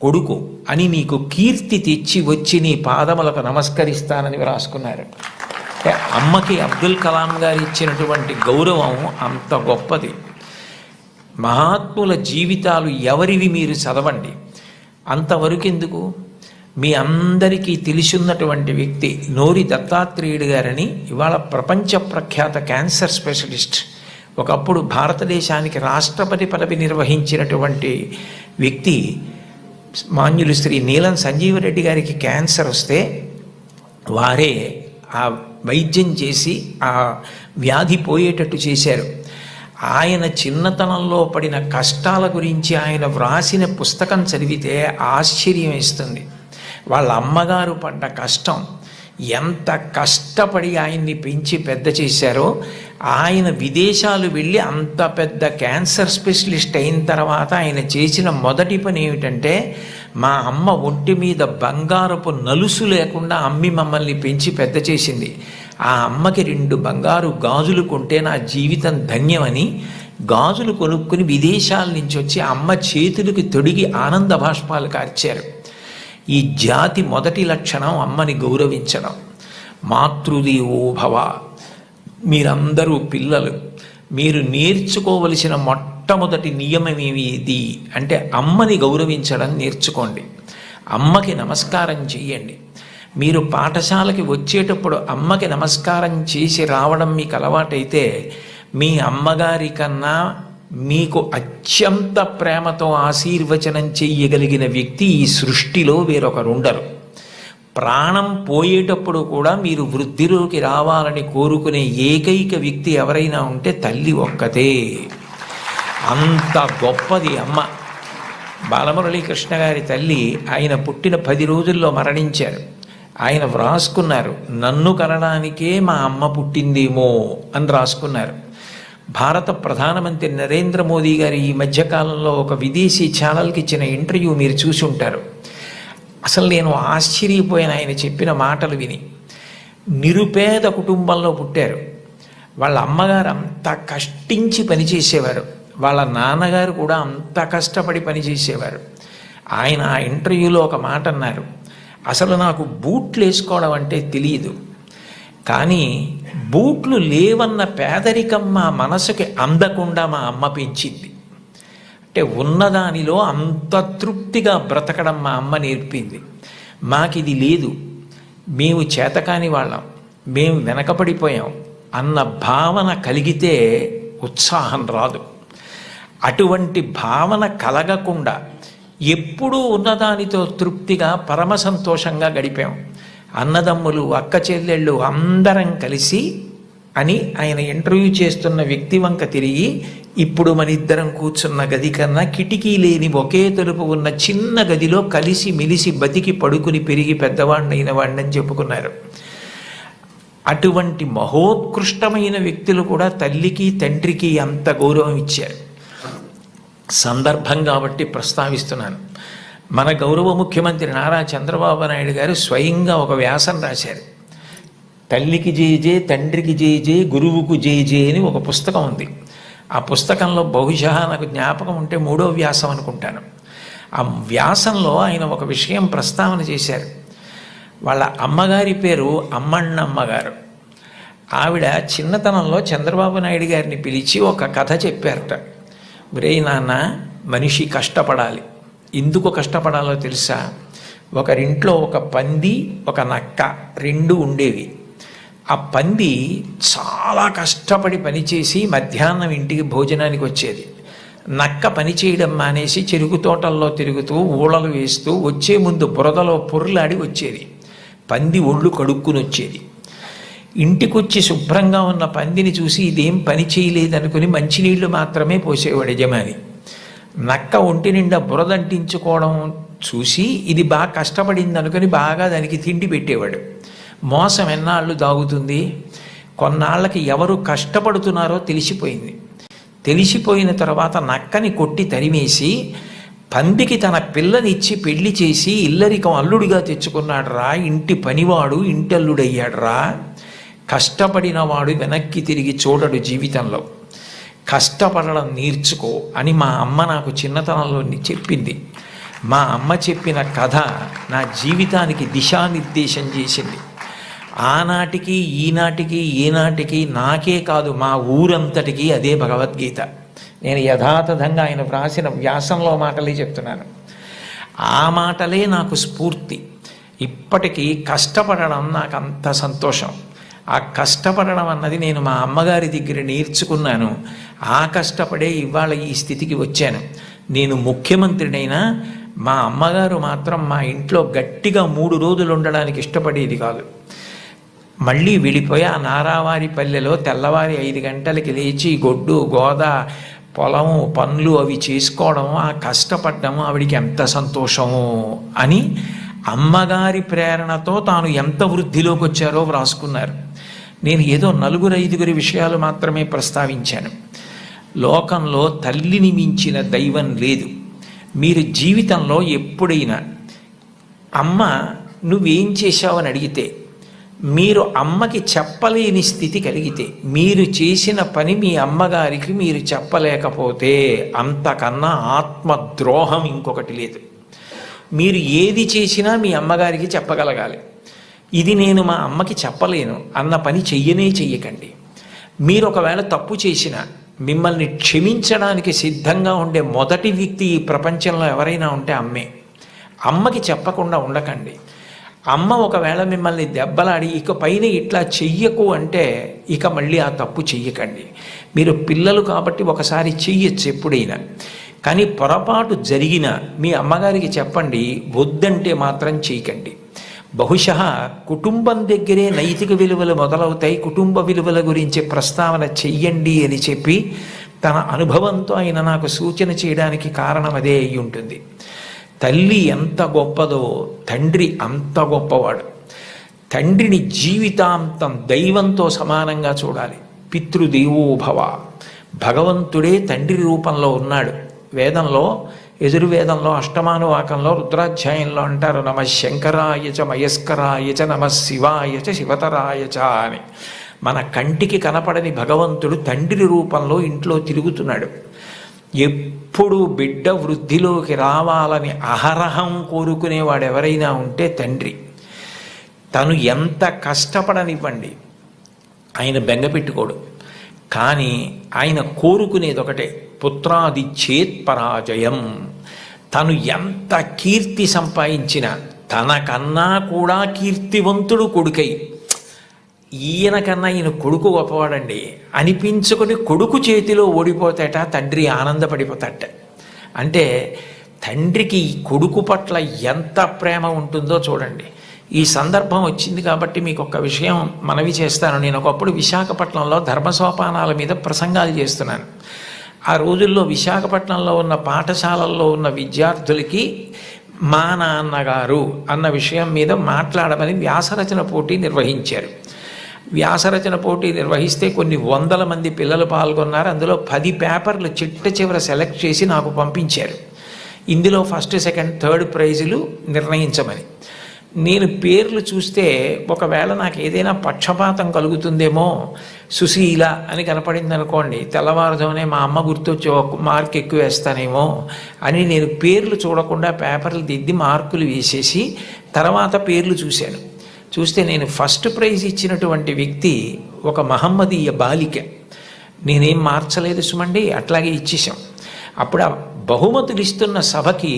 A: కొడుకు అని నీకు కీర్తి తెచ్చి వచ్చి నీ పాదములకు నమస్కరిస్తానని రాసుకున్నారు. అమ్మకి అబ్దుల్ కలాం గారు ఇచ్చినటువంటి గౌరవం అంత గొప్పది. మహాత్ముల జీవితాలు ఎవరివి మీరు చదవండి. అంతవరకు ఎందుకు, మీ అందరికీ తెలిసిన్నటువంటి వ్యక్తి నోరి దత్తాత్రేయుడు గారని, ఇవాళ ప్రపంచ ప్రఖ్యాత క్యాన్సర్ స్పెషలిస్ట్, ఒకప్పుడు భారతదేశానికి రాష్ట్రపతి పదవి నిర్వహించినటువంటి వ్యక్తి, మాన్యులు శ్రీ నీలం సంజీవరెడ్డి గారికి క్యాన్సర్ వస్తే వారే ఆ వైద్యం చేసి ఆ వ్యాధి పోయేటట్టు చేశారు. ఆయన చిన్నతనంలో పడిన కష్టాల గురించి ఆయన వ్రాసిన పుస్తకం చదివితే ఆశ్చర్యం వేస్తుంది. వాళ్ళ అమ్మగారు పడ్డ కష్టం, ఎంత కష్టపడి ఆయన్ని పెంచి పెద్ద చేశారో. ఆయన విదేశాలు వెళ్ళి అంత పెద్ద క్యాన్సర్ స్పెషలిస్ట్ అయిన తర్వాత ఆయన చేసిన మొదటి పని ఏమిటంటే, మా అమ్మ ఒంటి మీద బంగారపు నలుసు లేకుండా అమ్మి మమ్మల్ని పెంచి పెద్ద చేసింది, ఆ అమ్మకి 2 బంగారు గాజులు కొంటే నా జీవితం ధన్యమని గాజులు కొనుక్కుని విదేశాల నుంచి వచ్చి అమ్మ చేతులకి తొడిగి ఆనంద బాష్పాలు కార్చారు. ఈ జాతి మొదటి లక్షణం అమ్మని గౌరవించడం. మాతృదేవో భవ. మీరందరూ పిల్లలు, మీరు నేర్చుకోవలసిన మొట్టమొదటి నియమం ఏది అంటే అమ్మని గౌరవించడం నేర్చుకోండి. అమ్మకి నమస్కారం చెయ్యండి. మీరు పాఠశాలకి వచ్చేటప్పుడు అమ్మకి నమస్కారం చేసి రావడం మీకు అలవాటైతే, మీ అమ్మగారి కన్నా మీకు అత్యంత ప్రేమతో ఆశీర్వచనం చెయ్యగలిగిన వ్యక్తి ఈ సృష్టిలో వేరొకరుండరు. ప్రాణం పోయేటప్పుడు కూడా మీరు వృద్ధిలోకి రావాలని కోరుకునే ఏకైక వ్యక్తి ఎవరైనా ఉంటే తల్లి ఒక్కతే. అంత గొప్పది అమ్మ. బాలమురళీకృష్ణ గారి తల్లి ఆయన పుట్టిన 10 రోజుల్లో మరణించారు. ఆయన వ్రాసుకున్నారు, నన్ను కనడానికే మా అమ్మ పుట్టిందేమో అని రాసుకున్నారు. భారత ప్రధానమంత్రి నరేంద్ర మోదీ గారు ఈ మధ్యకాలంలో ఒక విదేశీ ఛానల్కి ఇచ్చిన ఇంటర్వ్యూ మీరు చూసి ఉంటారు. అసలు నేను ఆశ్చర్యపోయిన ఆయన చెప్పిన మాటలు విని. నిరుపేద కుటుంబంలో పుట్టారు. వాళ్ళ అమ్మగారు అంత కష్టించి పనిచేసేవారు, వాళ్ళ నాన్నగారు కూడా అంత కష్టపడి పనిచేసేవారు. ఆయన ఆ ఇంటర్వ్యూలో ఒక మాట అన్నారు, అసలు నాకు బూట్లు వేసుకోవడం అంటే తెలియదు, కానీ బూట్లు లేవన్న పేదరికం మా మనసుకి అందకుండా మా అమ్మ పెంచింది. అంటే ఉన్నదానిలో అంత తృప్తిగా బ్రతకడం మా అమ్మ నేర్పింది. మాకిది లేదు, మేము చేతకాని వాళ్ళం, మేము వెనకపడిపోయాం అన్న భావన కలిగితే ఉత్సాహం రాదు. అటువంటి భావన కలగకుండా ఎప్పుడూ ఉన్నదానితో తృప్తిగా పరమ సంతోషంగా గడిపాం. అన్నదమ్ములు, అక్క చెల్లెళ్ళు అందరం కలిసి అని ఆయన ఇంటర్వ్యూ చేస్తున్న వ్యక్తి వంక తిరిగి, ఇప్పుడు మన ఇద్దరం కూర్చున్న గది కన్నా కిటికీ లేని ఒకే తలుపు ఉన్న చిన్న గదిలో కలిసి మెలిసి బతికి పడుకుని పెరిగి పెద్దవాడినైన వాడిని చెప్పుకున్నారు. అటువంటి మహోత్కృష్టమైన వ్యక్తులు కూడా తల్లికి తండ్రికి అంత గౌరవం ఇచ్చారు. సందర్భం కాబట్టి ప్రస్తావిస్తున్నాను. మన గౌరవ ముఖ్యమంత్రి నారా చంద్రబాబు నాయుడు గారు స్వయంగా ఒక వ్యాసం రాశారు. తల్లికి జేజే, తండ్రికి జేజే, గురువుకు జేజే అని ఒక పుస్తకం ఉంది. ఆ పుస్తకంలో బహుశా నాకు జ్ఞాపకం ఉంటే 3వ వ్యాసం అనుకుంటాను. ఆ వ్యాసంలో ఆయన ఒక విషయం ప్రస్తావన చేశారు. వాళ్ళ అమ్మగారి పేరు అమ్మಣ್ಣమ్మ గారు. ఆవిడ చిన్నతనంలో చంద్రబాబు నాయుడు గారిని పిలిచి ఒక కథ చెప్పారట. ఒరేయ్ నాన్న, మనిషి కష్టపడాలి. ఎందుకు కష్టపడాలో తెలుసా? ఒకరింట్లో ఒక పంది, ఒక నక్క 2 ఉండేవి. ఆ పంది చాలా కష్టపడి పనిచేసి మధ్యాహ్నం ఇంటికి భోజనానికి వచ్చేది. నక్క పని చేయడం మానేసి చెరుకు తోటల్లో తిరుగుతూ ఊళలు వేస్తూ వచ్చే ముందు బురదలో పొర్లాడి వచ్చేది. పంది ఒళ్ళు కడుక్కుని వచ్చేది. ఇంటికొచ్చి శుభ్రంగా ఉన్న పందిని చూసి ఇదేం పని చేయలేదనుకుని మంచినీళ్లు మాత్రమే పోసేవాడు యజమాని. నక్క ఒంటి నిండా బురదంటించుకోవడం చూసి ఇది బాగా కష్టపడింది అనుకుని బాగా దానికి తిండి పెట్టేవాడు. మోసం ఎన్నాళ్ళు దాగుతుంది? కొన్నాళ్ళకి ఎవరు కష్టపడుతున్నారో తెలిసిపోయింది. తెలిసిపోయిన తర్వాత నక్కని కొట్టి తరిమేసి పందికి తన పిల్లనిచ్చి పెళ్లి చేసి ఇల్లరికం అల్లుడిగా తెచ్చుకున్నాడు రా, ఇంటి పనివాడు ఇంటల్లుడయ్యాడు రా. కష్టపడినవాడు వెనక్కి తిరిగి చూడడు జీవితంలో. కష్టపడడం నేర్చుకో అని మా అమ్మ నాకు చిన్నతనంలో చెప్పింది. మా అమ్మ చెప్పిన కథ నా జీవితానికి దిశానిర్దేశం చేసింది. ఆనాటికి ఈనాటికి ఏనాటికి నాకే కాదు మా ఊరంతటికి అదే భగవద్గీత. నేను యథాతథంగా ఆయన వ్రాసిన వ్యాసంలో మాటలే చెప్తున్నాను. ఆ మాటలే నాకు స్ఫూర్తి. ఇప్పటికీ కష్టపడడం నాకు అంత సంతోషం. ఆ కష్టపడడం అన్నది నేను మా అమ్మగారి దగ్గర నేర్చుకున్నాను. ఆ కష్టపడే ఇవాళ ఈ స్థితికి వచ్చాను. నేను ముఖ్యమంత్రినైనా మా అమ్మగారు మాత్రం మా ఇంట్లో గట్టిగా 3 రోజులు ఉండడానికి ఇష్టపడేది కాదు. మళ్ళీ వెళ్ళిపోయి ఆ నారావారి పల్లెలో తెల్లవారి 5 గంటలకి లేచి గొడ్డు గోద పొలము పనులు అవి చేసుకోవడం, ఆ కష్టపడ్డము ఆవిడికి ఎంత సంతోషము అని అమ్మగారి ప్రేరణతో తాను ఎంత వృద్ధిలోకి వచ్చారో వ్రాసుకున్నారు. నేను ఏదో 4-5 విషయాలు మాత్రమే ప్రస్తావించాను. లోకంలో తల్లిని మించిన దైవం లేదు. మీరు జీవితంలో ఎప్పుడైనా అమ్మ నువ్వేం చేశావని అడిగితే, మీరు అమ్మకి చెప్పలేని స్థితి కలిగితే, మీరు చేసిన పని మీ అమ్మగారికి మీరు చెప్పలేకపోతే అంతకన్నా ఆత్మద్రోహం ఇంకొకటి లేదు. మీరు ఏది చేసినా మీ అమ్మగారికి చెప్పగలగాలి. ఇది నేను మా అమ్మకి చెప్పలేను అన్న పని చెయ్యకండి. మీరు ఒకవేళ తప్పు చేసినా మిమ్మల్ని క్షమించడానికి సిద్ధంగా ఉండే మొదటి వ్యక్తి ఈ ప్రపంచంలో ఎవరైనా ఉంటే అమ్మే. అమ్మకి చెప్పకుండా ఉండకండి. అమ్మ ఒకవేళ మిమ్మల్ని దెబ్బలాడి ఇక పైన ఇట్లా చెయ్యకు అంటే ఇక మళ్ళీ ఆ తప్పు చెయ్యకండి. మీరు పిల్లలు కాబట్టి ఒకసారి చెయ్యొచ్చు ఎప్పుడైనా, కానీ పొరపాటు జరిగినా మీ అమ్మగారికి చెప్పండి, వద్దంటే మాత్రం చేయకండి. బహుశా కుటుంబం దగ్గరే నైతిక విలువలు మొదలవుతాయి. కుటుంబ విలువల గురించి ప్రస్తావన చెయ్యండి అని చెప్పి తన అనుభవంతో ఆయన నాకు సూచన చేయడానికి కారణం అదే అయి ఉంటుంది. తల్లి ఎంత గొప్పదో తండ్రి అంత గొప్పవాడు. తండ్రిని జీవితాంతం దైవంతో సమానంగా చూడాలి. పితృదేవోభవ, భగవంతుడే తండ్రి రూపంలో ఉన్నాడు. వేదంలో యజుర్వేదంలో అష్టమానువాకంలో రుద్రాధ్యాయంలో అంటారు, నమ శంకరాయచ మయస్కరాయచ నమ శివాయచ శివతరాయచ అని. మన కంటికి కనపడని భగవంతుడు తండ్రి రూపంలో ఇంట్లో తిరుగుతున్నాడు. ఎప్పుడు బిడ్డ వృద్ధిలోకి రావాలని అహరహం కోరుకునేవాడు ఎవరైనా ఉంటే తండ్రి. తను ఎంత కష్టపడనివ్వండి, ఆయన బెంగపెట్టుకోడు. కానీ ఆయన కోరుకునేది ఒకటే, పుత్రాది చేత్ పరాజయం. తను ఎంత కీర్తి సంపాదించినా తనకన్నా కూడా కీర్తివంతుడు కొడుకై, ఈయనకన్నా ఈయన కొడుకు గొప్పవాడండి అనిపించుకొని కొడుకు చేతిలో ఓడిపోతాట తండ్రి ఆనందపడిపోతాట. అంటే తండ్రికి ఈ కొడుకు పట్ల ఎంత ప్రేమ ఉంటుందో చూడండి. ఈ సందర్భం వచ్చింది కాబట్టి మీకు ఒక విషయం మనవి చేస్తాను. నేను ఒకప్పుడు విశాఖపట్నంలో ధర్మసోపానాల మీద ప్రసంగాలు చేస్తున్నాను. ఆ రోజుల్లో విశాఖపట్నంలో ఉన్న పాఠశాలల్లో ఉన్న విద్యార్థులకి మా నాన్నగారు అన్న విషయం మీద మాట్లాడమని వ్యాసరచన పోటీ నిర్వహించారు. వ్యాసరచన పోటీ నిర్వహిస్తే కొన్ని వందల మంది పిల్లలు పాల్గొన్నారు. అందులో 10 పేపర్లు చిట్ట చివర సెలెక్ట్ చేసి నాకు పంపించారు. ఇందులో ఫస్ట్, సెకండ్, థర్డ్ ప్రైజులు నిర్ణయించమని. నేను పేర్లు చూస్తే ఒకవేళ నాకు ఏదైనా పక్షపాతం కలుగుతుందేమో, సుశీల అని కనపడింది అనుకోండి, తెల్లవారుజామునే మా అమ్మ గుర్తొచ్చి ఒక మార్క్ ఎక్కువ వేస్తానేమో అని నేను పేర్లు చూడకుండా పేపర్లు దిద్ది మార్కులు వేసేసి తర్వాత పేర్లు చూశాను. చూస్తే నేను ఫస్ట్ ప్రైజ్ ఇచ్చినటువంటి వ్యక్తి ఒక మహమ్మదీయ బాలిక. నేనేం మార్చలేదు సుమండి, అట్లాగే ఇచ్చేసాం. అప్పుడు ఆ బహుమతులు ఇస్తున్న సభకి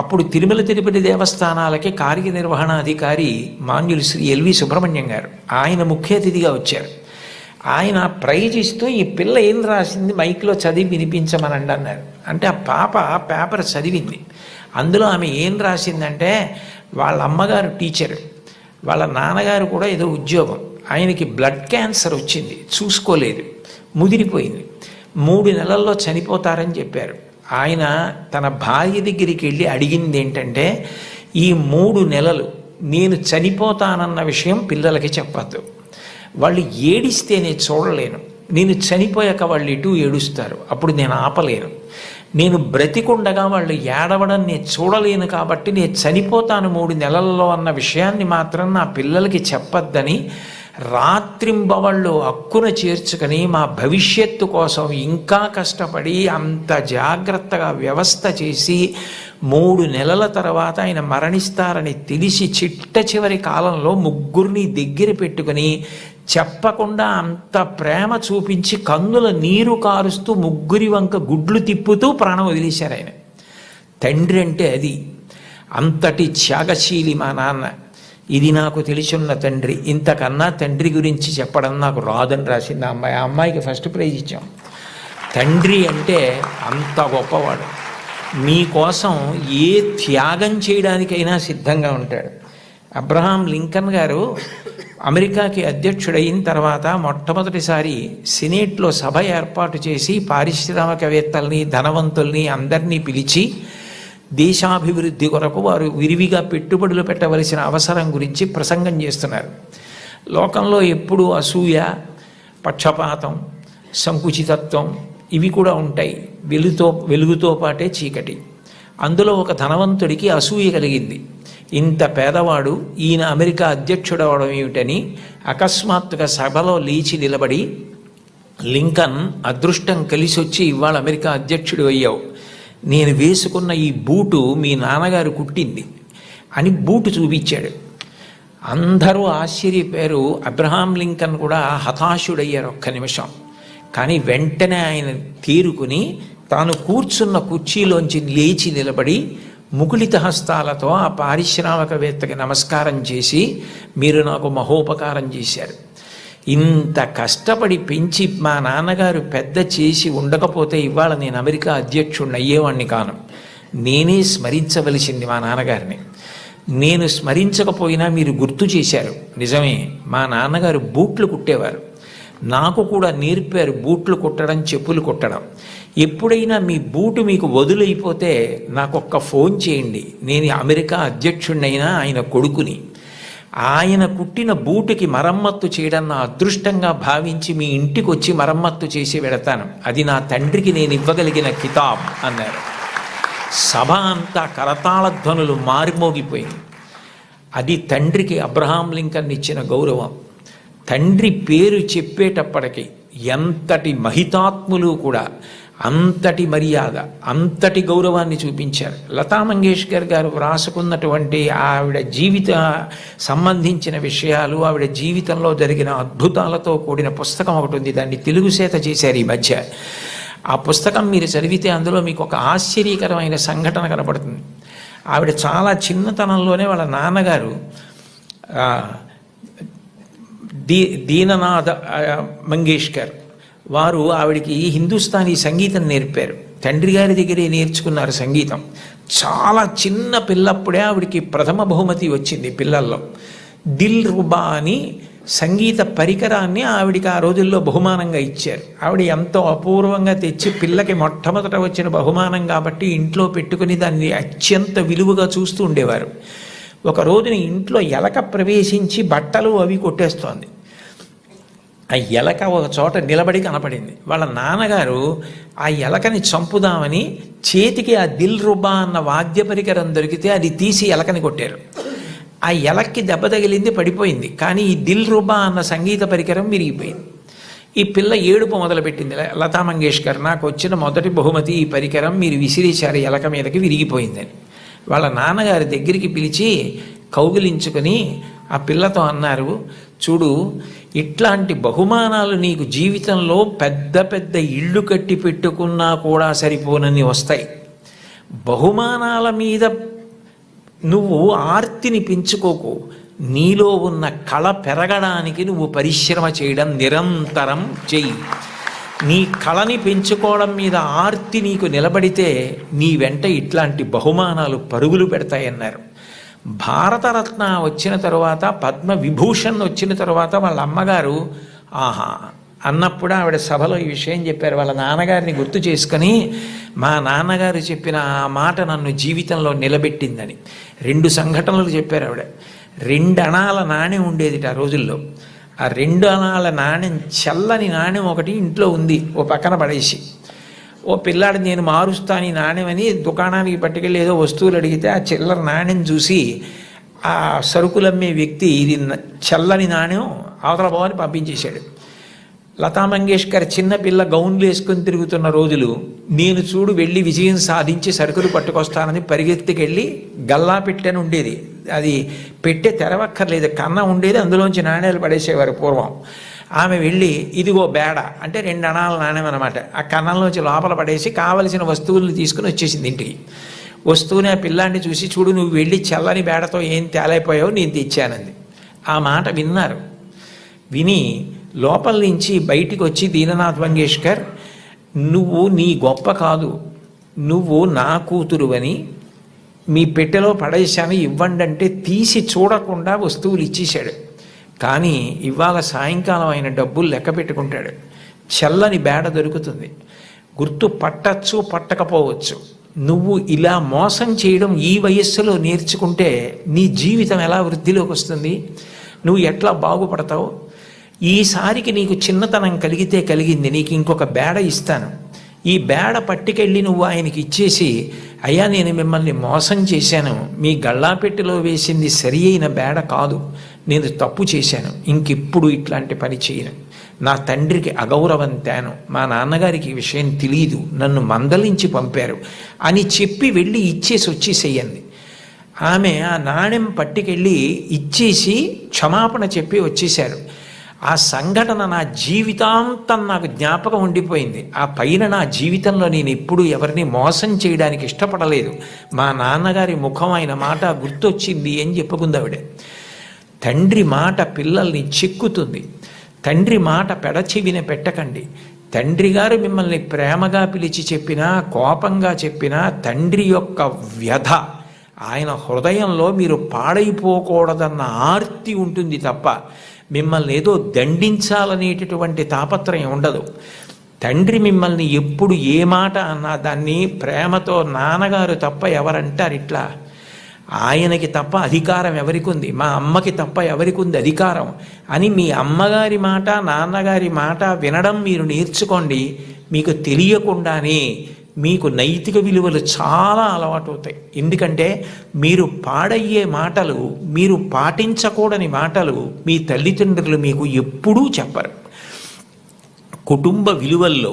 A: అప్పుడు తిరుమల తిరుపతి దేవస్థానాలకి కార్యనిర్వహణాధికారి మాన్యులు శ్రీ ఎల్వి సుబ్రహ్మణ్యం గారు, ఆయన ముఖ్య అతిథిగా వచ్చారు. ఆయన ప్రైజ్ ఇస్తూ ఈ పిల్ల ఏం రాసింది మైక్లో చదివి వినిపించమనండి అన్నారు. అంటే ఆ పాప పేపర్ చదివింది. అందులో ఆమె ఏం రాసిందంటే, వాళ్ళ అమ్మగారు టీచరు, వాళ్ళ నాన్నగారు కూడా ఏదో ఉద్యోగం, ఆయనకి బ్లడ్ క్యాన్సర్ వచ్చింది, చూసుకోలేదు, ముదిరిపోయింది, 3 నెలల్లో చనిపోతారని చెప్పారు. ఆయన తన భార్య దగ్గరికి వెళ్ళి అడిగింది ఏంటంటే, ఈ 3 నెలలు నేను చనిపోతానన్న విషయం పిల్లలకి చెప్పద్దు, వాళ్ళు ఏడిస్తే నేను చూడలేను, నేను చనిపోయాక వాళ్ళు ఇటు ఏడుస్తారు, అప్పుడు నేను ఆపలేను, నేను బ్రతికుండగా వాళ్ళు ఏడవడం నేను చూడలేను, కాబట్టి నేను చనిపోతాను 3 నెలల్లో అన్న విషయాన్ని మాత్రం నా పిల్లలకి చెప్పద్దని రాత్రింబవళ్ళు హక్కున చేర్చుకొని మా భవిష్యత్తు కోసం ఇంకా కష్టపడి అంత జాగ్రత్తగా వ్యవస్థ చేసి 3 నెలల తర్వాత ఆయన మరణిస్తారని తెలిసి చిట్ట చివరి కాలంలో 3 దగ్గర పెట్టుకుని చెప్పకుండా అంత ప్రేమ చూపించి కన్నుల నీరు కారుస్తూ 3 వంక గుడ్లు తిప్పుతూ ప్రాణం వదిలేశారు ఆయన. తండ్రి అంటే అది. అంతటి త్యాగశీలి మా నాన్న. ఇది నాకు తెలిసున్న తండ్రి. ఇంతకన్నా తండ్రి గురించి చెప్పడం నాకు రాదని రాసింది ఆ అమ్మాయి. ఆ అమ్మాయికి ఫస్ట్ ప్రైజ్ ఇచ్చాం. తండ్రి అంటే అంత గొప్పవాడు. మీకోసం ఏ త్యాగం చేయడానికైనా సిద్ధంగా ఉంటాడు. అబ్రహాం లింకన్ గారు అమెరికాకి అధ్యక్షుడైన తర్వాత మొట్టమొదటిసారి సినేట్లో సభ ఏర్పాటు చేసి పారిశ్రామికవేత్తల్ని, ధనవంతుల్ని అందరినీ పిలిచి దేశాభివృద్ధి కొరకు వారు విరివిగా పెట్టుబడులు పెట్టవలసిన అవసరం గురించి ప్రసంగం చేస్తున్నారు. లోకంలో ఎప్పుడూ అసూయ, పక్షపాతం, సంకుచితత్వం ఇవి కూడా ఉంటాయి. వెలుగుతో పాటే చీకటి. అందులో ఒక ధనవంతుడికి అసూయ కలిగింది. ఇంత పేదవాడు ఈయన అమెరికా అధ్యక్షుడు అవడం ఏమిటని అకస్మాత్తుగా సభలో లేచి నిలబడి, లింకన్ అదృష్టం కలిసి వచ్చి ఇవాళ అమెరికా అధ్యక్షుడు అయ్యావు, నేను వేసుకున్న ఈ బూటు మీ నాన్నగారు కుట్టింది అని బూటు చూపించాడు. అందరూ ఆశ్చర్యపోయారు. అబ్రహాం లింకన్ కూడా హతాశుడయ్యారు ఒక్క నిమిషం. కానీ వెంటనే ఆయన తేరుకుని తాను కూర్చున్న కుర్చీలోంచి లేచి నిలబడి ముకుళిత హస్తాలతో ఆ పారిశ్రామికవేత్తకి నమస్కారం చేసి, మీరు నాకు మహోపకారం చేశారు, ఇంత కష్టపడి పెంచి మా నాన్నగారు పెద్ద చేసి ఉండకపోతే ఇవాళ నేను అమెరికా అధ్యక్షుడిని అయ్యేవాడిని కాను. నేనే స్మరించవలసింది మా నాన్నగారిని. నేను స్మరించకపోయినా మీరు గుర్తు చేశారు. నిజమే, మా నాన్నగారు బూట్లు కుట్టేవారు, నాకు కూడా నేర్పారు బూట్లు కుట్టడం, చెప్పులు కుట్టడం. ఎప్పుడైనా మీ బూటు మీకు వదులైపోతే నాకొక్క ఫోన్ చేయండి, నేను అమెరికా అధ్యక్షుడినైనా ఆయన కొడుకుని. ఆయన కుట్టిన బూటుకి మరమ్మత్తు చేయడం నా అదృష్టంగా భావించి మీ ఇంటికి వచ్చి మరమ్మత్తు చేసి వెడతాను. అది నా తండ్రికి నేను ఇవ్వగలిగిన కితాబ్ అన్నారు. సభ అంతా కరతాళ ధ్వనులు మారిమోగిపోయింది. అది తండ్రికి అబ్రహాం లింకన్ ఇచ్చిన గౌరవం. తండ్రి పేరు చెప్పేటప్పటికి ఎంతటి మహితాత్ములు కూడా అంతటి మర్యాద, అంతటి గౌరవాన్ని చూపించారు. లతా మంగేష్కర్ గారు వ్రాసుకున్నటువంటి ఆవిడ జీవిత సంబంధించిన విషయాలు, ఆవిడ జీవితంలో జరిగిన అద్భుతాలతో కూడిన పుస్తకం ఒకటి ఉంది. దాన్ని తెలుగు చేత చేశారు ఈ మధ్య. ఆ పుస్తకం మీరు చదివితే అందులో మీకు ఒక ఆశ్చర్యకరమైన సంఘటన కనపడుతుంది. ఆవిడ చాలా చిన్నతనంలోనే వాళ్ళ నాన్నగారు దీననాథ మంగేష్కర్ వారు ఆవిడికి హిందుస్థానీ సంగీతం నేర్పారు. తండ్రి గారి దగ్గరే నేర్చుకున్నారు సంగీతం. చాలా చిన్న పిల్లప్పుడే ఆవిడికి ప్రథమ బహుమతి వచ్చింది పిల్లల్లో. దిల్ రుబా అని సంగీత పరికరాన్ని ఆవిడికి ఆ రోజుల్లో బహుమానంగా ఇచ్చారు. ఆవిడ ఎంతో అపూర్వంగా తెచ్చి పిల్లకి మొట్టమొదట వచ్చిన బహుమానం కాబట్టి ఇంట్లో పెట్టుకుని దాన్ని అత్యంత విలువగా చూస్తూ ఉండేవారు. ఒక రోజున ఇంట్లో ఎలక ప్రవేశించి బట్టలు అవి కొట్టేస్తోంది. ఆ ఎలక ఒక చోట నిలబడి కనపడింది. వాళ్ళ నాన్నగారు ఆ ఎలకని చంపుదామని చేతికి ఆ దిల్ రుబా అన్న వాద్య పరికరం దొరికితే అది తీసి ఎలకని కొట్టారు. ఆ ఎలక్కి దెబ్బ తగిలింది, పడిపోయింది. కానీ ఈ దిల్ రుబా అన్న సంగీత పరికరం విరిగిపోయింది. ఈ పిల్ల ఏడుపు మొదలుపెట్టింది. లతా మంగేష్కర్, నాకు వచ్చిన మొదటి బహుమతి ఈ పరికరం, మీరు విసిరేశారు ఎలక మీదకి, విరిగిపోయిందని. వాళ్ళ నాన్నగారి దగ్గరికి పిలిచి కౌగిలించుకొని ఆ పిల్లతో అన్నారు, చూడు, ఇట్లాంటి బహుమానాలు నీకు జీవితంలో పెద్ద పెద్ద ఇళ్ళు కట్టి పెట్టుకున్నా కూడా సరిపోనని వస్తాయి. బహుమానాల మీద నువ్వు ఆర్తిని పెంచుకోకు. నీలో ఉన్న కళ పెరగడానికి నువ్వు పరిశ్రమ చేయడం నిరంతరం చెయ్యి. నీ కళని పెంచుకోవడం మీద ఆర్తి నీకు నిలబడితే నీ వెంట ఇట్లాంటి బహుమానాలు పరుగులు పెడతాయన్నారు. భారతరత్న వచ్చిన తరువాత, పద్మ విభూషణ్ వచ్చిన తరువాత వాళ్ళ అమ్మగారు ఆహా అన్నప్పుడు ఆవిడ సభలో ఈ విషయం చెప్పారు. వాళ్ళ నాన్నగారిని గుర్తు చేసుకొని, మా నాన్నగారు చెప్పిన ఆ మాట నన్ను జీవితంలో నిలబెట్టిందని 2 సంఘటనలు చెప్పారు ఆవిడ. 2 అణాల నాణ్యం ఉండేది ఆ రోజుల్లో. ఆ 2 అణాల నాణ్యం, చల్లని నాణ్యం ఒకటి ఇంట్లో ఉంది, ఓ పక్కన పడేసి, ఓ పిల్లాడు నేను మారుస్తాను ఈ నాణ్యం అని దుకాణానికి పట్టుకెళ్ళి ఏదో వస్తువులు అడిగితే ఆ చిల్లర నాణ్యం చూసి ఆ సరుకులమ్మే వ్యక్తి ఇది చల్లని నాణ్యం అవతల పోవని పంపించేశాడు. లతా మంగేష్కర్ చిన్నపిల్ల గౌన్లు వేసుకొని తిరుగుతున్న రోజులు, నేను చూడు వెళ్ళి విజయం సాధించి సరుకులు పట్టుకొస్తానని పరిగెత్తికెళ్ళి గల్లా పెట్టెని ఉండేది, అది పెట్టే తెరవక్కర్లేదు, కన్న ఉండేది, అందులోంచి నాణ్యాలు పడేసేవారు పూర్వం. ఆమె వెళ్ళి ఇదిగో బేడ అంటే 2 అణాల నాణ్యం అనమాట, ఆ కన్నంలోంచి లోపల పడేసి కావలసిన వస్తువులను తీసుకుని వచ్చేసింది ఇంటికి. వస్తువుని ఆ పిల్లాన్ని చూసి, చూడు నువ్వు వెళ్ళి చల్లని బేడతో ఏం తేలైపోయావు, నేను తెచ్చానంది. ఆ మాట విన్నారు. విని లోపల నుంచి బయటికి వచ్చి దీననాథ్ మంగేష్కర్, నువ్వు నీ గొప్ప కాదు, నువ్వు నా కూతురువని మీ పెట్టెలో పడేశాను ఇవ్వండి అంటే తీసి చూడకుండా వస్తువులు ఇచ్చేశాడు. కానీ ఇవాళ సాయంకాలం ఆయన డబ్బులు లెక్క పెట్టుకుంటాడు. చల్లని బేడ దొరుకుతుంది, గుర్తు పట్టచ్చు పట్టకపోవచ్చు. నువ్వు ఇలా మోసం చేయడం ఈ వయస్సులో నేర్చుకుంటే నీ జీవితం ఎలా వృద్ధిలోకి వస్తుంది, నువ్వు ఎట్లా బాగుపడతావు? ఈసారికి నీకు చిన్నతనం కలిగితే కలిగింది, నీకు ఇంకొక బేడ ఇస్తాను, ఈ బేడ పట్టుకెళ్ళి నువ్వు ఆయనకి ఇచ్చేసి, అయ్యా నేను మిమ్మల్ని మోసం చేశాను, మీ గళ్ళాపెట్టిలో వేసింది సరి అయిన బేడ కాదు, నేను తప్పు చేశాను, ఇంకెప్పుడు ఇట్లాంటి పని చేయను, నా తండ్రికి అగౌరవం తేను, మా నాన్నగారికి ఈ విషయం తెలియదు, నన్ను మందలించి పంపారు అని చెప్పి వెళ్ళి ఇచ్చేసి వచ్చేసేయండి. ఆమె ఆ నాణ్యం పట్టుకెళ్ళి ఇచ్చేసి క్షమాపణ చెప్పి వచ్చేశారు. ఆ సంఘటన నా జీవితాంతం నాకు జ్ఞాపకం ఉండిపోయింది. ఆ పైన నా జీవితంలో నేను ఎప్పుడు ఎవరిని మోసం చేయడానికి ఇష్టపడలేదు, మా నాన్నగారి ముఖం ఆయన మాట గుర్తొచ్చింది అని చెప్పుకుందావిడే. తండ్రి మాట పిల్లల్ని చెక్కుతుంది. తండ్రి మాట పెడచెవిన పెట్టకండి. తండ్రి గారు మిమ్మల్ని ప్రేమగా పిలిచి చెప్పినా, కోపంగా చెప్పినా, తండ్రి యొక్క వ్యధ, ఆయన హృదయంలో మీరు పాడైపోకూడదన్న ఆర్తి ఉంటుంది తప్ప మిమ్మల్ని ఏదో దండించాలనేటటువంటి తాపత్రయం ఉండదు. తండ్రి మిమ్మల్ని ఎప్పుడు ఏ మాట అన్నా దాన్ని ప్రేమతో, నాన్నగారు తప్ప ఎవరంటారు ఇట్లా, ఆయనకి తప్ప అధికారం ఎవరికి ఉంది, మా అమ్మకి తప్ప ఎవరికి ఉంది అధికారం అని మీ అమ్మగారి మాట, నాన్నగారి మాట వినడం మీరు నేర్చుకోండి. మీకు తెలియకుండానే మీకు నైతిక విలువలు చాలా అలవాటు అవుతాయి. ఎందుకంటే మీరు పాడయ్యే మాటలు, మీరు పాటించకూడని మాటలు మీ తల్లిదండ్రులు మీకు ఎప్పుడూ చెప్పరు. కుటుంబ విలువల్లో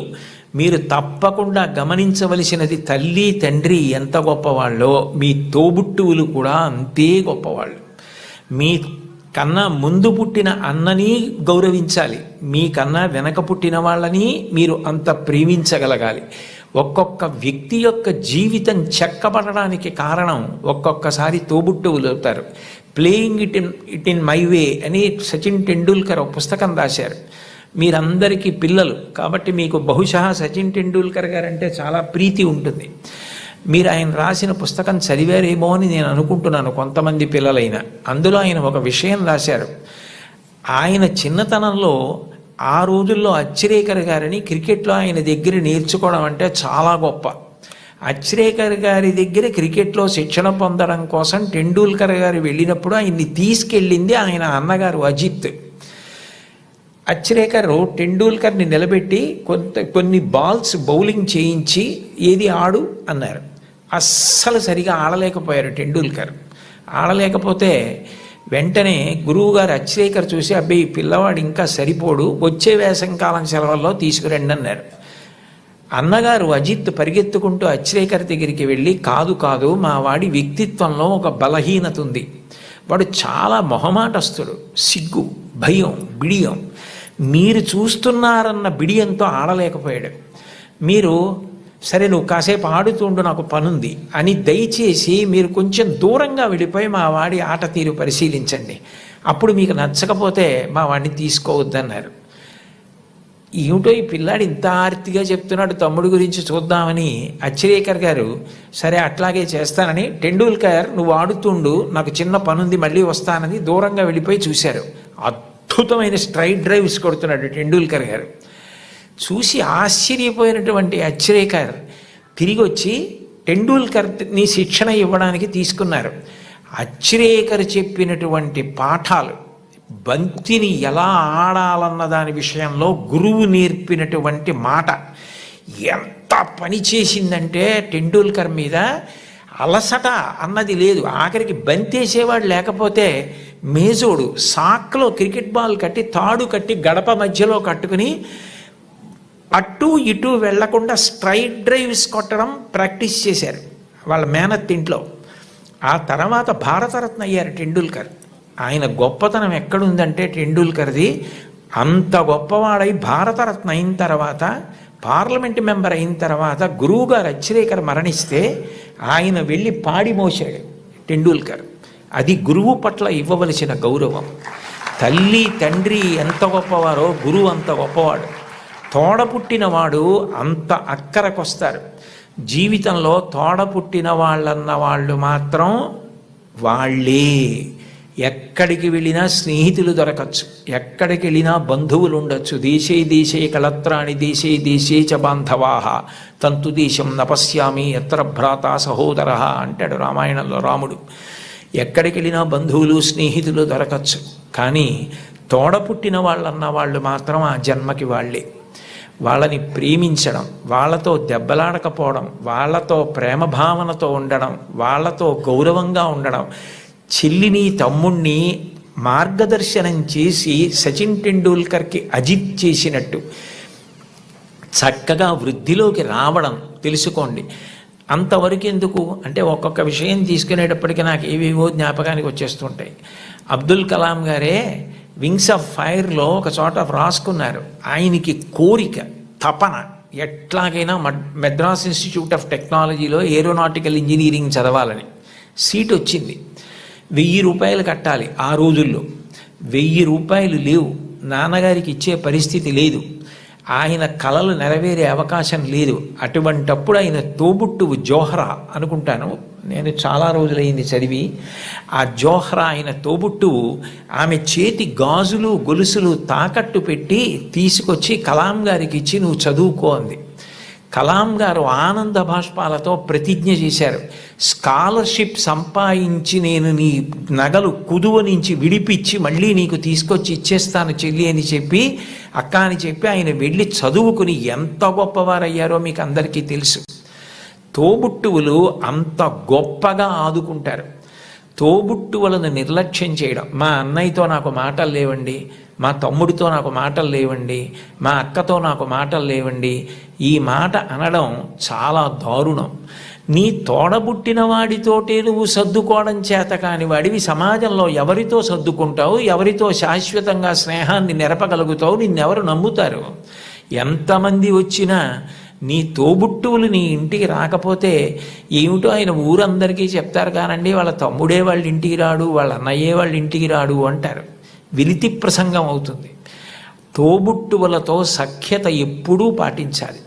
A: మీరు తప్పకుండా గమనించవలసినది, తల్లి తండ్రి ఎంత గొప్పవాళ్ళో మీ తోబుట్టువులు కూడా అంతే గొప్పవాళ్ళు. మీ కన్నా ముందు పుట్టిన అన్నని గౌరవించాలి, మీకన్నా వెనక పుట్టిన వాళ్ళని మీరు అంత ప్రేమించగలగాలి. ఒక్కొక్క వ్యక్తి యొక్క జీవితం చెక్కబడడానికి కారణం ఒక్కొక్కసారి తోబుట్టువులు అవుతారు. Playing it in my way అని సచిన్ టెండూల్కర్ ఒక పుస్తకం రాశారు. మీరందరికీ పిల్లలు కాబట్టి మీకు బహుశా సచిన్ టెండూల్కర్ గారు అంటే చాలా ప్రీతి ఉంటుంది. మీరు ఆయన రాసిన పుస్తకం చదివారేమో అని నేను అనుకుంటున్నాను, కొంతమంది పిల్లలైనా. అందులో ఆయన ఒక విషయం రాశారు. ఆయన చిన్నతనంలో ఆ రోజుల్లో అచ్రేకర్ గారిని క్రికెట్లో ఆయన దగ్గర నేర్చుకోవడం అంటే చాలా గొప్ప. అచ్రేకర్ గారి దగ్గర క్రికెట్లో శిక్షణ పొందడం కోసం టెండూల్కర్ గారు వెళ్ళినప్పుడు ఆయన్ని తీసుకెళ్ళింది ఆయన అన్నగారు అజిత్. అచ్రేకర్ టెండూల్కర్ని నిలబెట్టి కొన్ని బాల్స్ బౌలింగ్ చేయించి ఏది ఆడు అన్నారు. అస్సలు సరిగా ఆడలేకపోయారు టెండూల్కర్. ఆడలేకపోతే వెంటనే గురువుగారు అచ్రేకర్ చూసి, అబ్బాయి పిల్లవాడు ఇంకా సరిపోడు, వచ్చే వేసంకాలం సెలవుల్లో తీసుకురండి అన్నారు. అన్నగారు అజిత్ పరిగెత్తుకుంటూ అచ్రేకర్ దగ్గరికి వెళ్ళి, కాదు మా వాడి వ్యక్తిత్వంలో ఒక బలహీనత ఉంది, వాడు చాలా మొహమాటస్తుడు, సిగ్గు, భయం, బిడియం, మీరు చూస్తున్నారన్న బిడియంతో ఆడలేకపోయాడు. మీరు సరే నువ్వు కాసేపు ఆడుతుండు, నాకు పనుంది అని దయచేసి మీరు కొంచెం దూరంగా వెళ్ళిపోయి మా వాడి ఆట తీరు పరిశీలించండి, అప్పుడు మీకు నచ్చకపోతే మా వాడిని తీసుకోవద్దన్నారు. ఏమిటో ఈ పిల్లాడు ఇంత ఆర్తిగా చెప్తున్నాడు తమ్ముడు గురించి చూద్దామని అచ్రేకర్ గారు సరే అట్లాగే చేస్తానని, టెండూల్కర్ నువ్వు ఆడుతుండు, నాకు చిన్న పనుంది మళ్ళీ వస్తానని దూరంగా వెళ్ళిపోయి చూశారు. అద్భుతమైన స్ట్రైట్ డ్రైవ్స్ కొడుతున్నాడు టెండూల్కర్ గారు. చూసి ఆశ్చర్యపోయినటువంటి అచ్రేకర్ తిరిగి వచ్చి టెండూల్కర్ని శిక్షణ ఇవ్వడానికి తీసుకున్నారు. అచ్రేకర్ చెప్పినటువంటి పాఠాలు, బంతిని ఎలా ఆడాలన్న దాని విషయంలో గురువు నేర్పినటువంటి మాట ఎంత పని చేసిందంటే టెండూల్కర్ మీద అలసట అన్నది లేదు. ఆఖరికి బంతేసేవాడు లేకపోతే మేజోడు సాక్లో క్రికెట్ బాల్ కట్టి తాడు కట్టి గడప మధ్యలో కట్టుకుని అటు ఇటు వెళ్లకుండా స్ట్రైట్ డ్రైవ్స్ కొట్టడం ప్రాక్టీస్ చేశారు వాళ్ళ మేనత్ ఇంట్లో. ఆ తర్వాత భారతరత్న అయ్యారు టెండూల్కర్. ఆయన గొప్పతనం ఎక్కడుందంటే టెండూల్కర్ది, అంత గొప్పవాడై భారతరత్న అయిన తర్వాత, పార్లమెంట్ మెంబర్ అయిన తర్వాత గురువుగారు అచ్రేకర్ మరణిస్తే ఆయన వెళ్ళి పాడి మోసాడు టెండూల్కర్. అది గురువు పట్ల ఇవ్వవలసిన గౌరవం. తల్లి తండ్రి ఎంత గొప్పవారో గురువు అంత గొప్పవాడు. తోడ పుట్టినవాడు అంత అక్కరకొస్తారు. జీవితంలో తోడ పుట్టిన వాళ్ళన్న వాళ్ళు మాత్రం వాళ్ళే. ఎక్కడికి వెళ్ళినా స్నేహితులు దొరకచ్చు, ఎక్కడికి వెళ్ళినా బంధువులు ఉండొచ్చు. దేశే కళత్రాణి దేశే చ బాంధవాహ తంతు దేశం నపశ్యామి ఎత్ర భ్రాత సహోదర అంటాడు రామాయణంలో రాముడు. ఎక్కడికి వెళ్ళినా బంధువులు స్నేహితులు దొరకచ్చు, కానీ తోడ పుట్టిన వాళ్ళన్న వాళ్ళు మాత్రం ఆ జన్మకి వాళ్ళే. వాళ్ళని ప్రేమించడం, వాళ్ళతో దెబ్బలాడకపోవడం, వాళ్ళతో ప్రేమ భావనతో ఉండడం, వాళ్ళతో గౌరవంగా ఉండడం, చెల్లిని తమ్ముణ్ణి మార్గదర్శనం చేసి సచిన్ టెండూల్కర్కి అజిత్ చేసినట్టు చక్కగా వృద్ధిలోకి రావడం తెలుసుకోండి. అంతవరకు ఎందుకు అంటే ఒక్కొక్క విషయం తీసుకునేటప్పటికీ నాకు ఏవేవో జ్ఞాపకానికి వచ్చేస్తుంటాయి. అబ్దుల్ కలాం గారే వింగ్స్ ఆఫ్ ఫైర్లో ఒక చోట రాసుకున్నారు, ఆయనకి కోరిక, తపన ఎట్లాగైనా మెడ్రాస్ ఇన్స్టిట్యూట్ ఆఫ్ టెక్నాలజీలో ఏరోనాటికల్ ఇంజనీరింగ్ చదవాలని. సీట్ వచ్చింది. 1000 రూపాయలు కట్టాలి. ఆ రోజుల్లో 1000 రూపాయలు లేవు, నాన్నగారికి ఇచ్చే పరిస్థితి లేదు, ఆయన కలలు నెరవేరే అవకాశం లేదు. అటువంటప్పుడు ఆయన తోబుట్టువు జోహ్రా అనుకుంటాను, నేను చాలా రోజులైంది చదివి, ఆ జోహ్రా ఆయన తోబుట్టువు ఆమె చేతి గాజులు గొలుసులు తాకట్టు పెట్టి తీసుకొచ్చి కలాం గారికి ఇచ్చి నువ్వు చదువుకో అంది. కలాం గారు ఆనంద భాష్పాలతో ప్రతిజ్ఞ చేశారు, స్కాలర్షిప్ సంపాదించి నేను నీ నగలు కుదువ నుంచి విడిపించి మళ్ళీ నీకు తీసుకొచ్చి ఇచ్చేస్తాను చెల్లి అని చెప్పి, అక్క అని చెప్పి ఆయన వెళ్ళి చదువుకుని ఎంత గొప్పవారయ్యారో మీకు అందరికీ తెలుసు. తోబుట్టువులు అంత గొప్పగా ఆదుకుంటారు. తోబుట్టువులను నిర్లక్ష్యం చేయడం, మా అన్నయ్యతో నాకు మాటలు లేవండి, మా తమ్ముడితో నాకు మాటలు లేవండి, మా అక్కతో నాకు మాటలు లేవండి, ఈ మాట అనడం చాలా దారుణం. నీ తోడబుట్టిన వాడితోటే నువ్వు సర్దుకోవడం చేత కాని వాడివి సమాజంలో ఎవరితో సర్దుకుంటావు, ఎవరితో శాశ్వతంగా స్నేహాన్ని నెరపగలుగుతావు? నిన్నెవరు నమ్ముతారు? ఎంతమంది వచ్చినా నీ తోబుట్టువులు నీ ఇంటికి రాకపోతే ఏమిటో ఆయన ఊరందరికీ చెప్తారు కానండి, వాళ్ళ తమ్ముడే వాళ్ళ ఇంటికి రాడు, వాళ్ళ అన్నయ్యే వాళ్ళ ఇంటికి రాడు అంటారు. విలితి ప్రసంగం అవుతుంది. తోబుట్టువులతో సఖ్యత ఎప్పుడూ పాటించాలి.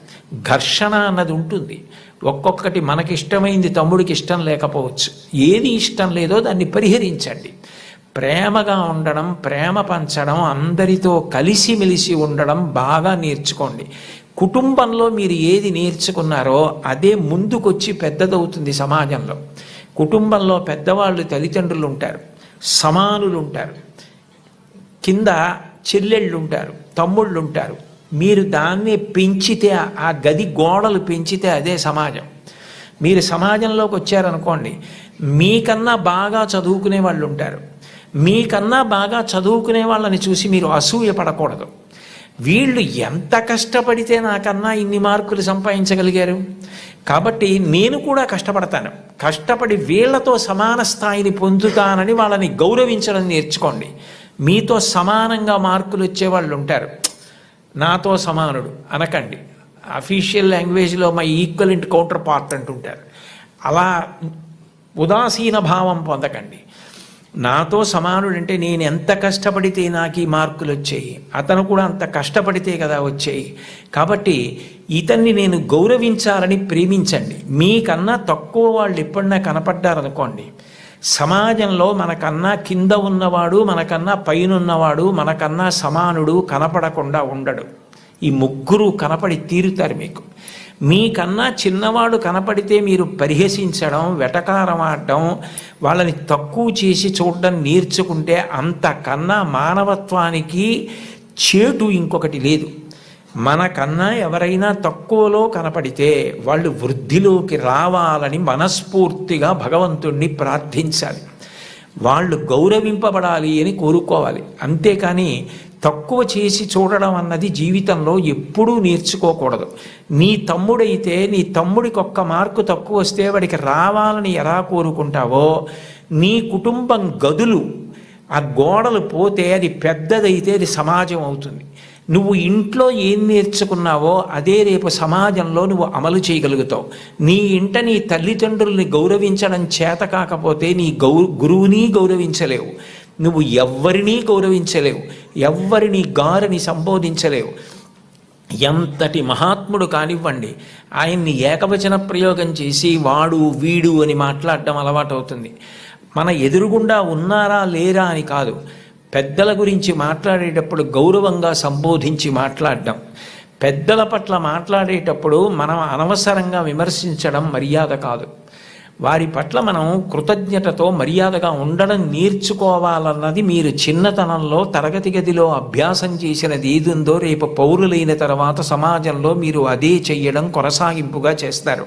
A: ఘర్షణ అన్నది ఉంటుంది. ఒక్కొక్కటి మనకిష్టమైంది తమ్ముడికి ఇష్టం లేకపోవచ్చు. ఏది ఇష్టం లేదో దాన్ని పరిహరించండి. ప్రేమగా ఉండడం, ప్రేమ పంచడం, అందరితో కలిసిమెలిసి ఉండడం బాగా నేర్చుకోండి. కుటుంబంలో మీరు ఏది నేర్చుకున్నారో అదే ముందుకొచ్చి పెద్దదవుతుంది సమాజంలో. కుటుంబంలో పెద్దవాళ్ళు తల్లిదండ్రులు ఉంటారు, సమానులు ఉంటారు, కింద చెల్లెళ్ళు ఉంటారు, తమ్ముళ్ళు ఉంటారు. మీరు దాన్ని పెంచితే, ఆ గది గోడలు పెంచితే అదే సమాజం. మీరు సమాజంలోకి వచ్చారనుకోండి, మీకన్నా బాగా చదువుకునే వాళ్ళు ఉంటారు. మీకన్నా బాగా చదువుకునే వాళ్ళని చూసి మీరు అసూయ పడకూడదు. వీళ్ళు ఎంత కష్టపడితే నాకన్నా ఇన్ని మార్కులు సంపాదించగలిగారు, కాబట్టి నేను కూడా కష్టపడతాను, కష్టపడి వీళ్లతో సమాన స్థాయిని పొందుతానని వాళ్ళని గౌరవించడం నేర్చుకోండి. మీతో సమానంగా మార్కులు వచ్చేవాళ్ళు ఉంటారు, నాతో సమానుడు అనకండి. అఫీషియల్ లాంగ్వేజ్లో మై ఈక్వలెంట్ కౌంటర్ పార్ట్ అంటుంటారు. అలా ఉదాసీన భావం పొందకండి. నాతో సమానుడంటే నేను ఎంత కష్టపడితే నాకు ఈ మార్కులు వచ్చాయి, అతను కూడా అంత కష్టపడితే కదా వచ్చాయి. కాబట్టి ఇతన్ని నేను గౌరవించాలని ప్రేమించండి. మీకన్నా తక్కువ వాళ్ళు ఎప్పుడన్నా కనపడ్డారనుకోండి, సమాజంలో మనకన్నా కింద ఉన్నవాడు, మనకన్నా పైన ఉన్నవాడు, మనకన్నా సమానుడు కనపడకుండా ఉండడు. ఈ ముగ్గురు కనపడి తీరుతారు మీకు. మీకన్నా చిన్నవాడు కనపడితే మీరు పరిహసించడం, వెటకారం ఆడడం, వాళ్ళని తక్కువ చేసి చూడడం నేర్చుకుంటే అంతకన్నా మానవత్వానికి చేటు ఇంకొకటి లేదు. మనకన్నా ఎవరైనా తక్కువలో కనపడితే వాళ్ళు వృద్ధిలోకి రావాలని మనస్ఫూర్తిగా భగవంతుణ్ణి ప్రార్థించాలి. వాళ్ళు గౌరవింపబడాలి అని కోరుకోవాలి. అంతేకాని తక్కువ చేసి చూడడం అన్నది జీవితంలో ఎప్పుడూ నేర్చుకోకూడదు. నీ తమ్ముడైతే నీ తమ్ముడికి ఒక్క మార్కు తక్కువ వస్తే వాడికి రావాలని ఎలా కోరుకుంటావో, నీ కుటుంబం గదులు ఆ గోడలు పోతే అది పెద్దదైతే అది సమాజం అవుతుంది. నువ్వు ఇంట్లో ఏం నేర్చుకున్నావో అదే రేపు సమాజంలో నువ్వు అమలు చేయగలుగుతావు. నీ ఇంట నీ తల్లిదండ్రుల్ని గౌరవించడం చేత కాకపోతే నీ గురువుని గౌరవించలేవు, నువ్వు ఎవ్వరినీ గౌరవించలేవు, ఎవ్వరిని గారిని సంబోధించలేవు. ఎంతటి మహాత్ముడు కానివ్వండి, ఆయన్ని ఏకవచన ప్రయోగం చేసి వాడు వీడు అని మాట్లాడడం అలవాటు అవుతుంది. మన ఎదురుగుండా ఉన్నారా లేరా అని కాదు, పెద్దల గురించి మాట్లాడేటప్పుడు గౌరవంగా సంబోధించి మాట్లాడడం. పెద్దల పట్ల మాట్లాడేటప్పుడు మనం అనవసరంగా విమర్శించడం మర్యాద కాదు. వారి పట్ల మనం కృతజ్ఞతతో మర్యాదగా ఉండడం నేర్చుకోవాలన్నది మీరు చిన్నతనంలో తరగతి గదిలో అభ్యాసం చేసినది ఏదుందో రేపు పౌరులైన తర్వాత సమాజంలో మీరు అదే చెయ్యడం కొనసాగింపుగా చేస్తారు.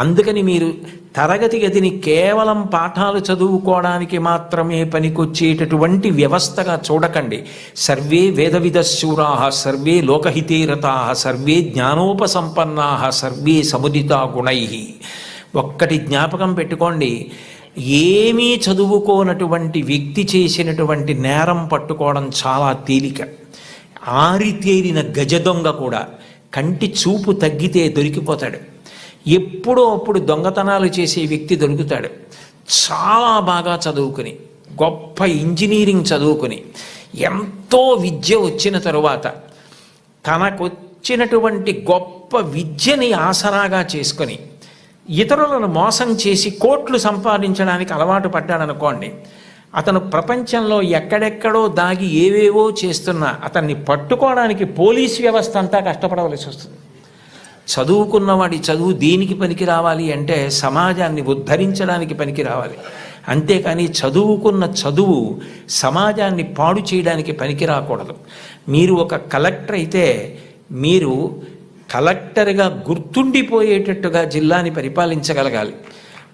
A: అందుకని మీరు తరగతి గదిని కేవలం పాఠాలు చదువుకోవడానికి మాత్రమే పనికొచ్చేటటువంటి వ్యవస్థగా చూడకండి. సర్వే వేదవిదశూరా, సర్వే లోకహితే రతా, సర్వే జ్ఞానోపసంపన్నా, సర్వే సముదితా గుణై. ఒక్కటి జ్ఞాపకం పెట్టుకోండి, ఏమీ చదువుకోనటువంటి వ్యక్తి చేసినటువంటి నేరం పట్టుకోవడం చాలా తేలిక. ఆరితేరిన గజదొంగ కూడా కంటి చూపు తగ్గితే దొరికిపోతాడు. ఎప్పుడో అప్పుడు దొంగతనాలు చేసే వ్యక్తి దొరుకుతాడు. చాలా బాగా చదువుకుని, గొప్ప ఇంజనీరింగ్ చదువుకుని, ఎంతో విద్య వచ్చిన తరువాత తనకొచ్చినటువంటి గొప్ప విద్యని ఆసరాగా చేసుకొని ఇతరులను మోసం చేసి కోట్లు సంపాదించడానికి అలవాటు పడ్డాడనుకోండి, అతను ప్రపంచంలో ఎక్కడెక్కడో దాగి ఏవేవో చేస్తున్నా అతన్ని పట్టుకోవడానికి పోలీస్ వ్యవస్థ అంతా కష్టపడవలసి వస్తుంది. చదువుకున్నవాడి చదువు దేనికి పనికి రావాలి అంటే సమాజాన్ని ఉద్ధరించడానికి పనికి రావాలి. అంతేకాని చదువుకున్న చదువు సమాజాన్ని పాడు చేయడానికి పనికి రాకూడదు. మీరు ఒక కలెక్టర్ అయితే మీరు కలెక్టర్గా గుర్తుండిపోయేటట్టుగా జిల్లాని పరిపాలించగలగాలి.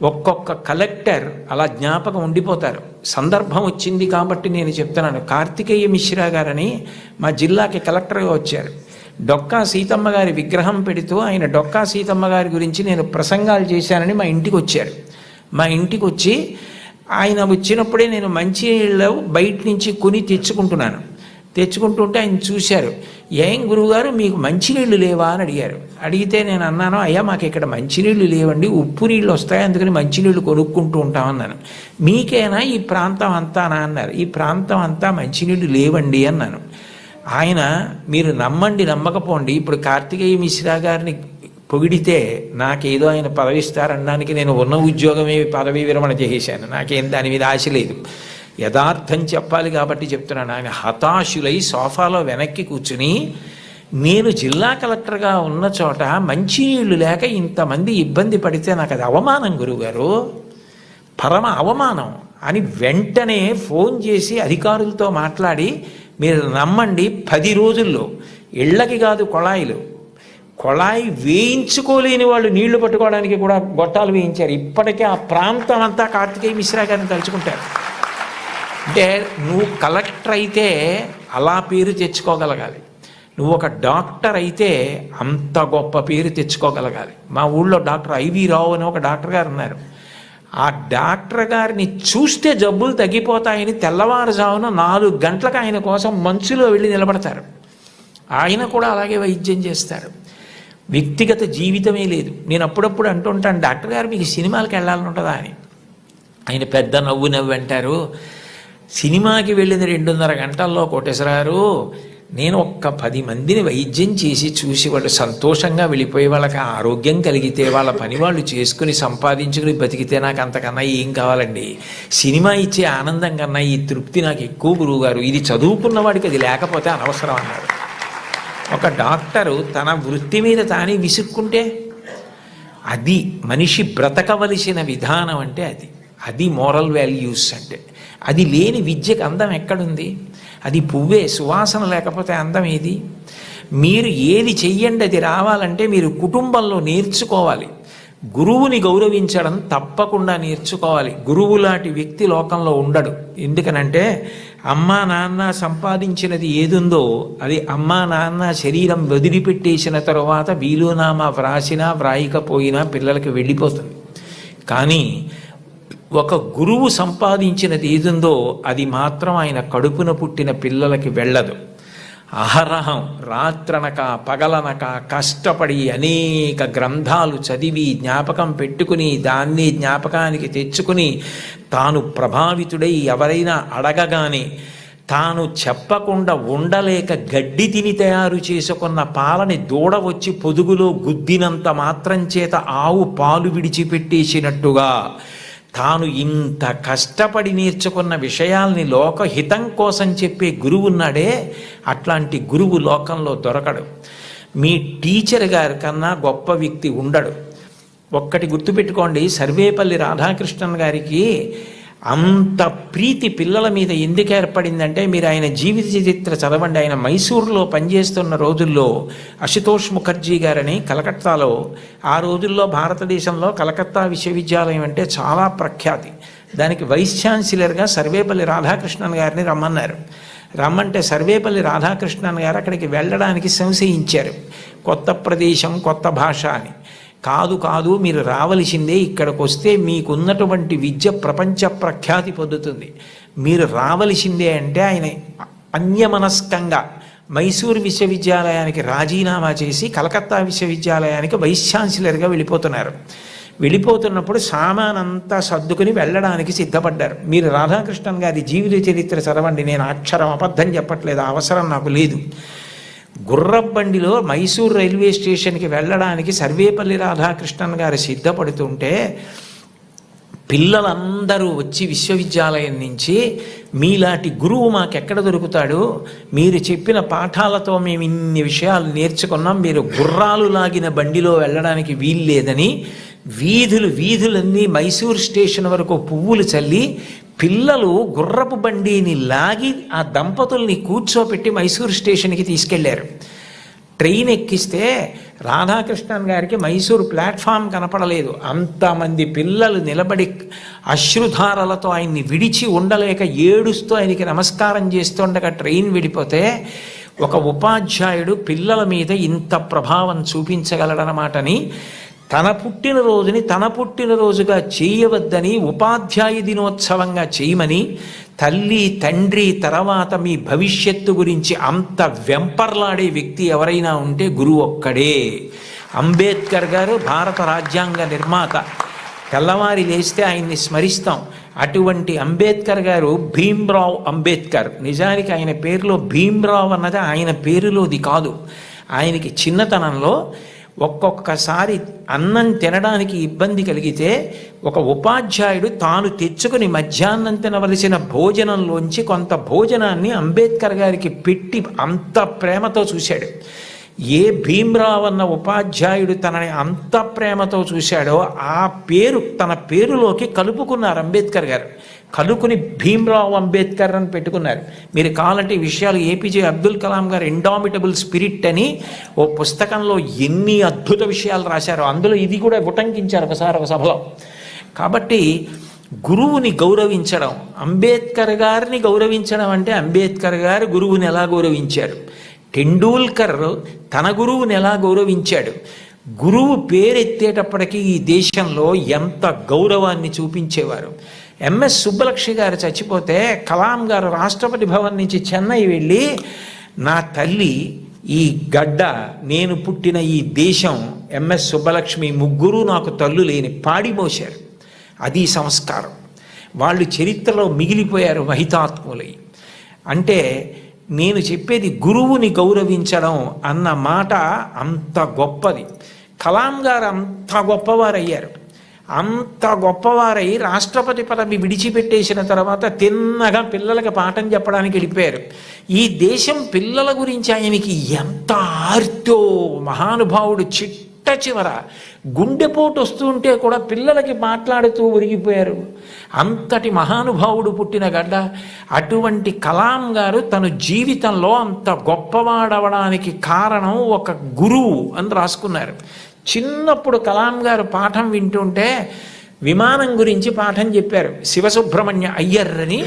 A: ఒక్కొక్క కలెక్టర్ అలా జ్ఞాపకం ఉండిపోతారు. సందర్భం వచ్చింది కాబట్టి నేను చెప్తున్నాను. కార్తికేయ మిశ్రా గారని మా జిల్లాకి కలెక్టర్గా వచ్చారు. డొక్కా సీతమ్మ గారి విగ్రహం పెడుతూ ఆయన డొక్కా సీతమ్మ గారి గురించి నేను ప్రసంగాలు చేశానని మా ఇంటికి వచ్చారు. మా ఇంటికి వచ్చి ఆయన వచ్చినప్పుడే నేను మంచినీళ్ళు బయట నుంచి కొని తెచ్చుకుంటుంటే ఆయన చూశారు. ఏం గురువుగారు మీకు మంచినీళ్ళు లేవా అని అడిగారు. అడిగితే నేను అన్నాను, అయ్యా మాకు ఇక్కడ మంచినీళ్ళు లేవండి, ఉప్పు నీళ్ళు వస్తాయి, అందుకని మంచినీళ్ళు కొనుక్కుంటూ ఉంటామన్నాను. మీకేనా ఈ ప్రాంతం అంతానా అన్నారు. ఈ ప్రాంతం అంతా మంచినీళ్ళు లేవండి అన్నాను. ఆయన మీరు నమ్మండి నమ్మకపోండి, ఇప్పుడు కార్తికేయ మిశ్రా గారిని పొగిడితే నాకేదో ఆయన పదవి ఇస్తారనడానికి నేను ఉన్న ఉద్యోగమే పదవి విరమణ చేసేశాను. నాకేం దాని మీద ఆశ లేదు. యథార్థం చెప్పాలి కాబట్టి చెప్తున్నాను. ఆయన హతాశులై సోఫాలో వెనక్కి కూర్చుని నేను జిల్లా కలెక్టర్గా ఉన్న చోట మంచినీళ్ళు లేక ఇంతమంది ఇబ్బంది పడితే నాకు అది అవమానం గురువుగారు, పరమ అవమానం అని వెంటనే ఫోన్ చేసి అధికారులతో మాట్లాడి మీరు నమ్మండి 10 రోజుల్లో ఇళ్ళకి కాదు కొళాయి వేయించుకోలేని వాళ్ళు నీళ్లు పట్టుకోవడానికి కూడా గొట్టాలు వేయించారు. ఇప్పటికే ఆ ప్రాంతం అంతా కార్తికేయ మిశ్రా గారిని తలుచుకుంటారు. అంటే నువ్వు కలెక్టర్ అయితే అలా పేరు తెచ్చుకోగలగాలి, నువ్వు ఒక డాక్టర్ అయితే అంత గొప్ప పేరు తెచ్చుకోగలగాలి. మా ఊళ్ళో డాక్టర్ ఐవి రావు అని ఒక డాక్టర్ గారు ఉన్నారు. ఆ డాక్టర్ గారిని చూస్తే జబ్బులు తగ్గిపోతాయని తెల్లవారుజామున 4 గంటలకు ఆయన కోసం మంచులో వెళ్ళి నిలబడతారు. ఆయన కూడా అలాగే వైద్యం చేస్తారు. వ్యక్తిగత జీవితమే లేదు. నేను అప్పుడప్పుడు అంటుంటాను, డాక్టర్ గారు మీకు సినిమాలకు వెళ్ళాలని ఉంటుందా అని. ఆయన పెద్ద నవ్వు అంటారు, సినిమాకి వెళ్ళిన 2.5 గంటల్లో కోటేశ్వరారు నేను ఒక్క 10 మందిని వైద్యం చేసి చూసి వాళ్ళు సంతోషంగా వెళ్ళిపోయి వాళ్ళకి ఆరోగ్యం కలిగితే వాళ్ళ పని వాళ్ళు చేసుకుని సంపాదించుకుని బతికితే నాకు అంతకన్నా ఏం కావాలండి. సినిమా ఇచ్చే ఆనందం కన్నా ఈ తృప్తి నాకు ఎక్కువ గురువుగారు. ఇది చదువుకున్న వాడికి అది లేకపోతే అనవసరం అన్నారు. ఒక డాక్టరు తన వృత్తి మీద తానే విసుక్కుంటే అది మనిషి బ్రతకవలసిన విధానం అంటే అది మోరల్ వాల్యూస్ అంటే. అది లేని విద్యకు అందం ఎక్కడుంది? అది పువ్వే, సువాసన లేకపోతే అందం ఏది? మీరు ఏది చెయ్యండి అది రావాలంటే మీరు కుటుంబంలో నేర్చుకోవాలి. గురువుని గౌరవించడం తప్పకుండా నేర్చుకోవాలి. గురువు లాంటి వ్యక్తి లోకంలో ఉండడు. ఎందుకనంటే అమ్మా నాన్న సంపాదించినది ఏదుందో అది అమ్మా నాన్న శరీరం వదిలిపెట్టేసిన తరువాత వీలునామా వ్రాసినా వ్రాయకపోయినా పిల్లలకి వెళ్ళిపోతుంది. కానీ ఒక గురువు సంపాదించినది ఏదుందో అది మాత్రం ఆయన కడుపున పుట్టిన పిల్లలకి వెళ్ళదు. అహరహం రాత్రనక పగలనక కష్టపడి అనేక గ్రంథాలు చదివి జ్ఞాపకం పెట్టుకుని దాన్ని జ్ఞాపకానికి తెచ్చుకుని తాను ప్రభావితుడై ఎవరైనా అడగగానే తాను చెప్పకుండా ఉండలేక గడ్డి తిని తయారు చేసుకున్న పాలని దూడ వచ్చి పొదుగులో గుద్దినంత మాత్రం చేత ఆవు పాలు విడిచిపెట్టేసినట్టుగా తాను ఇంత కష్టపడి నేర్చుకున్న విషయాల్ని లోకహితం కోసం చెప్పే గురువు ఉన్నాడే, అట్లాంటి గురువు లోకంలో దొరకడు. మీ టీచర్ గారి కన్నా గొప్ప వ్యక్తి ఉండడు. ఒక్కటి గుర్తుపెట్టుకోండి, సర్వేపల్లి రాధాకృష్ణన్ గారికి అంత ప్రీతి పిల్లల మీద ఎందుకు ఏర్పడిందంటే మీరు ఆయన జీవిత చరిత్ర చదవండి. ఆయన మైసూరులో పనిచేస్తున్న రోజుల్లో అశుతోష్ ముఖర్జీ గారని కలకత్తాలో, ఆ రోజుల్లో భారతదేశంలో కలకత్తా విశ్వవిద్యాలయం అంటే చాలా ప్రఖ్యాతి. దానికి వైస్ ఛాన్సలర్గా సర్వేపల్లి రాధాకృష్ణన్ గారిని రమ్మంటే సర్వేపల్లి రాధాకృష్ణన్ గారు అక్కడికి వెళ్ళడానికి సంశయించారు. కొత్త ప్రదేశం, కొత్త భాష అని. కాదు మీరు రావలసిందే, ఇక్కడికి వస్తే మీకున్నటువంటి విద్య ప్రపంచ ప్రఖ్యాతి పొందుతుంది, మీరు రావలసిందే అంటే ఆయన అన్యమనస్కంగా మైసూరు విశ్వవిద్యాలయానికి రాజీనామా చేసి కలకత్తా విశ్వవిద్యాలయానికి వైస్ ఛాన్సలర్గా వెళ్ళిపోతున్నప్పుడు సామానంతా సర్దుకుని వెళ్ళడానికి సిద్ధపడ్డారు. మీరు రాధాకృష్ణన్ గారి జీవిత చరిత్ర చదవండి, నేను అక్షరం అబద్ధం చెప్పట్లేదు, అవసరం నాకు లేదు. గుర్రబండిలో మైసూరు రైల్వే స్టేషన్కి వెళ్ళడానికి సర్వేపల్లి రాధాకృష్ణన్ గారు సిద్ధపడుతుంటే పిల్లలందరూ వచ్చి విశ్వవిద్యాలయం నుంచి మీలాంటి గురువు మాకెక్కడ దొరుకుతాడు, మీరు చెప్పిన పాఠాలతో మేము ఇన్ని విషయాలు నేర్చుకున్నాం, మీరు గుర్రాలు లాగిన బండిలో వెళ్ళడానికి వీల్లేదని వీధులన్నీ మైసూరు స్టేషన్ వరకు పువ్వులు చల్లి పిల్లలు గుర్రపు బండిని లాగి ఆ దంపతుల్ని కూర్చోపెట్టి మైసూరు స్టేషన్కి తీసుకెళ్లారు. ట్రైన్ ఎక్కిస్తే రాధాకృష్ణన్ గారికి మైసూరు ప్లాట్ఫామ్ కనపడలేదు. అంతమంది పిల్లలు నిలబడి అశ్రుధారలతో ఆయన్ని విడిచి ఉండలేక ఏడుస్తూ ఆయనకి నమస్కారం చేస్తుండగా ట్రైన్ విడిపోతే ఒక ఉపాధ్యాయుడు పిల్లల మీద ఇంత ప్రభావం చూపించగలడనమాటని తన పుట్టినరోజుగా చేయవద్దని ఉపాధ్యాయ దినోత్సవంగా చేయమని తల్లి తండ్రి తర్వాత మీ భవిష్యత్తు గురించి అంత వెంపర్లాడే వ్యక్తి ఎవరైనా ఉంటే గురువు ఒక్కడే. అంబేద్కర్ గారు భారత రాజ్యాంగ నిర్మాత. తెల్లవారి లేస్తే ఆయన్ని స్మరిస్తాం. అటువంటి అంబేద్కర్ గారు భీమ్రావ్ అంబేద్కర్. నిజానికి ఆయన పేరులో భీమ్రావ్ అన్నది ఆయన పేరులోది కాదు. ఆయనకి చిన్నతనంలో ఒక్కొక్కసారి అన్నం తినడానికి ఇబ్బంది కలిగితే ఒక ఉపాధ్యాయుడు తాను తెచ్చుకుని మధ్యాహ్నం తినవలసిన భోజనంలోంచి కొంత భోజనాన్ని అంబేద్కర్ గారికి పెట్టి అంత ప్రేమతో చూశాడు. ఏ భీమ్రావ్ అన్న ఉపాధ్యాయుడు తనని అంత ప్రేమతో చూశాడో ఆ పేరు తన పేరులోకి కలుపుకున్నారు అంబేద్కర్ గారు. కలుపుకుని భీమ్రావ్ అంబేద్కర్ అని పెట్టుకున్నారు. మీరు కావాలంటే ఈ విషయాలు ఏపీజే అబ్దుల్ కలాం గారు ఇండామిటబుల్ స్పిరిట్ అని ఓ పుస్తకంలో ఎన్ని అద్భుత విషయాలు రాశారో అందులో ఇది కూడా ఉటంకించారు ఒకసారి ఒక సభలో. కాబట్టి గురువుని గౌరవించడం, అంబేద్కర్ గారిని గౌరవించడం అంటే అంబేద్కర్ గారు గురువుని ఎలా గౌరవించారు, టెండూల్కర్ తన గురువుని ఎలా గౌరవించాడు, గురువు పేరెత్తేటప్పటికీ ఈ దేశంలో ఎంత గౌరవాన్ని చూపించేవారు. ఎంఎస్ సుబ్బలక్ష్మి గారు చచ్చిపోతే కలాం గారు రాష్ట్రపతి భవన్ నుంచి చెన్నై వెళ్ళి నా తల్లి, ఈ గడ్డ, నేను పుట్టిన ఈ దేశం, ఎంఎస్ సుబ్బలక్ష్మి ముగ్గురు నాకు తల్లు లేని పాడిమోశారు. అది సంస్కారం. వాళ్ళు చరిత్రలో మిగిలిపోయారు మహితాత్ములై. అంటే నేను చెప్పేది గురువుని గౌరవించడం అన్న మాట అంత గొప్పది. కలాం గారు అంత గొప్పవారయ్యారు. అంత గొప్పవారై రాష్ట్రపతి పదవి విడిచిపెట్టేసిన తర్వాత తిన్నగా పిల్లలకి పాఠం చెప్పడానికి వెళ్ళిపోయారు. ఈ దేశం పిల్లల గురించి ఆయనకి ఎంత ఆర్తో మహానుభావుడు. చిట్ట చివర గుండెపోటు వస్తుంటే కూడా పిల్లలకి మాట్లాడుతూ ఒరిగిపోయారు. అంతటి మహానుభావుడు పుట్టిన గడ్డ. అటువంటి కలాం గారు తన జీవితంలో అంత గొప్పవాడవడానికి కారణం ఒక గురువు అని రాసుకున్నారు. చిన్నప్పుడు కలాం గారు పాఠం వింటుంటే విమానం గురించి పాఠం చెప్పారు. శివసుబ్రహ్మణ్య అయ్యర్ అని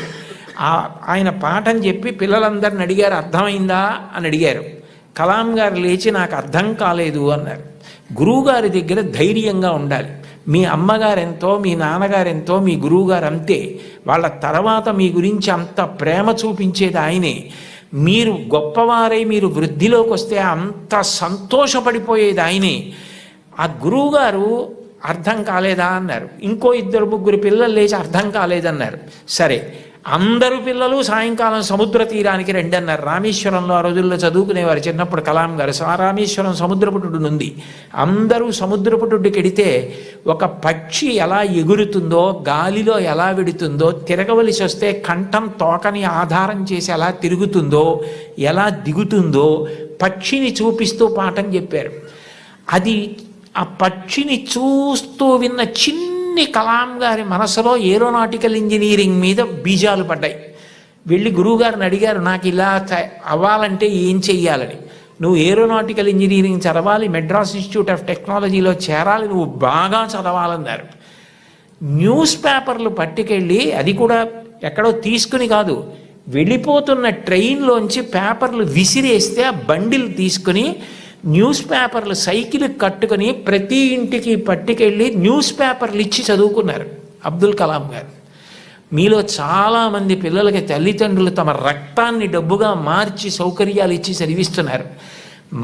A: ఆయన పాఠం చెప్పి పిల్లలందరిని అడిగారు, అర్థమైందా అని అడిగారు. కలాం గారు లేచి నాకు అర్థం కాలేదు అన్నారు. గురువుగారి దగ్గర ధైర్యంగా ఉండాలి. మీ అమ్మగారెంతో, మీ నాన్నగారెంతో, మీ గురువుగారు అంతే. వాళ్ళ తర్వాత మీ గురించి అంత ప్రేమ చూపించేది ఆయనే. మీరు గొప్పవారై మీరు వృద్ధిలోకి వస్తే అంత సంతోషపడిపోయేది ఆయనే. ఆ గురువుగారు అర్థం కాలేదా అన్నారు. ఇంకో 2-3 పిల్లలు లేచి అర్థం కాలేదన్నారు. సరే, అందరూ పిల్లలు సాయంకాలం సముద్ర తీరానికి రండి అన్నారు. రామేశ్వరంలో ఆ రోజుల్లో చదువుకునేవారు చిన్నప్పుడు కలాం గారు. రామేశ్వరం సముద్రపుటుడు ఉంది. అందరూ సముద్రపుటుడికి వెడితే ఒక పక్షి ఎలా ఎగురుతుందో, గాలిలో ఎలా వెడుతుందో, తిరగవలసి వస్తే కంఠం తోకని ఆధారం చేసి ఎలా తిరుగుతుందో, ఎలా దిగుతుందో పక్షిని చూపిస్తూ పాఠం చెప్పారు. అది ఆ పక్షిని చూస్తూ విన్న చిన్ని కలాం గారి మనసులో ఏరోనాటికల్ ఇంజనీరింగ్ మీద బీజాలు పడ్డాయి. వెళ్ళి గురువుగారిని అడిగారు, నాకు ఇలా అవ్వాలంటే ఏం చెయ్యాలని. నువ్వు ఏరోనాటికల్ ఇంజనీరింగ్ చదవాలి, మెడ్రాస్ ఇన్స్టిట్యూట్ ఆఫ్ టెక్నాలజీలో చేరాలి, నువ్వు బాగా చదవాలన్నారు. న్యూస్ పేపర్లు పట్టుకెళ్ళి, అది కూడా ఎక్కడో తీసుకుని కాదు, వెళ్ళిపోతున్న ట్రైన్లోంచి పేపర్లు విసిరేస్తే ఆ బండిల్ తీసుకుని న్యూస్ పేపర్లు సైకిల్ కట్టుకుని ప్రతి ఇంటికి పట్టుకెళ్ళి న్యూస్ పేపర్లు ఇచ్చి చదువుకున్నారు అబ్దుల్ కలాం గారు. మీలో చాలామంది పిల్లలకి తల్లిదండ్రులు తమ రక్తాన్ని డబ్బుగా మార్చి సౌకర్యాలు ఇచ్చి చదివిస్తున్నారు.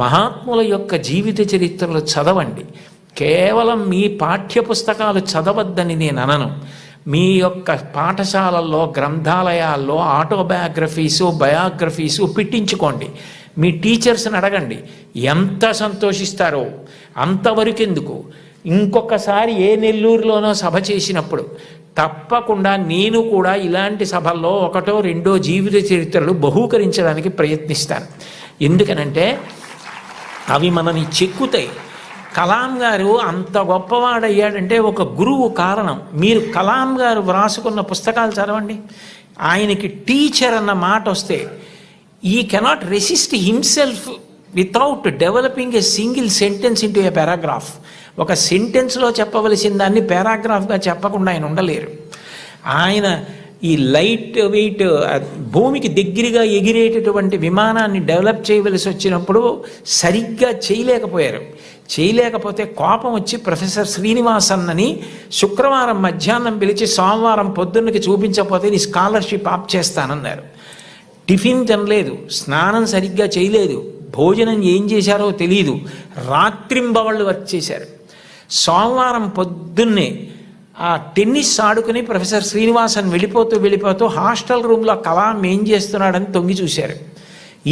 A: మహాత్ముల యొక్క జీవిత చరిత్రలు చదవండి. కేవలం మీ పాఠ్యపుస్తకాలు చదవద్దని నేను అనను. మీ యొక్క పాఠశాలల్లో, గ్రంథాలయాల్లో ఆటోబయోగ్రఫీసు, బయోగ్రఫీసు పెట్టించుకోండి. మీ టీచర్స్ని అడగండి, ఎంత సంతోషిస్తారో. అంతవరకు ఎందుకు, ఇంకొకసారి ఏ నెల్లూరులోనో సభ చేసినప్పుడు తప్పకుండా నేను కూడా ఇలాంటి సభల్లో 1-2 జీవిత చరిత్రలు బహూకరించడానికి ప్రయత్నిస్తాను. ఎందుకనంటే అవి మనని చెక్కుతాయి. కలాం గారు అంత గొప్పవాడయ్యాడంటే ఒక గురువు కారణం. మీరు కలాం గారు వ్రాసుకున్న పుస్తకాలు చదవండి. ఆయనకి టీచర్ అన్న మాట వస్తే ఈ cannot resist himself without developing a single sentence into A paragraph. ఒక సెంటెన్స్లో చెప్పవలసిన దాన్ని పారాగ్రాఫ్గా చెప్పకుండా ఆయన ఉండలేరు. ఆయన ఈ లైట్ వెయిట్ భూమికి దగ్గరగా ఎగిరేటటువంటి విమానాన్ని డెవలప్ చేయవలసి వచ్చినప్పుడు సరిగ్గా చేయలేకపోతే కోపం వచ్చి ప్రొఫెసర్ శ్రీనివాసన్నని శుక్రవారం మధ్యాహ్నం పిలిచి సోమవారం పొద్దున్నకి చూపించకపోతే నీ స్కాలర్షిప్ ఆప్ చేస్తానన్నారు. టిఫిన్ తినలేదు, స్నానం సరిగ్గా చేయలేదు, భోజనం ఏం చేశారో తెలియదు, రాత్రింబవళ్ళు వర్క్ చేశారు. సోమవారం పొద్దున్నే ఆ టెన్నిస్ ఆడుకుని ప్రొఫెసర్ శ్రీనివాసన్ వెళ్ళిపోతూ హాస్టల్ రూమ్లో కలాం ఏం చేస్తున్నాడని తొంగి చూశారు.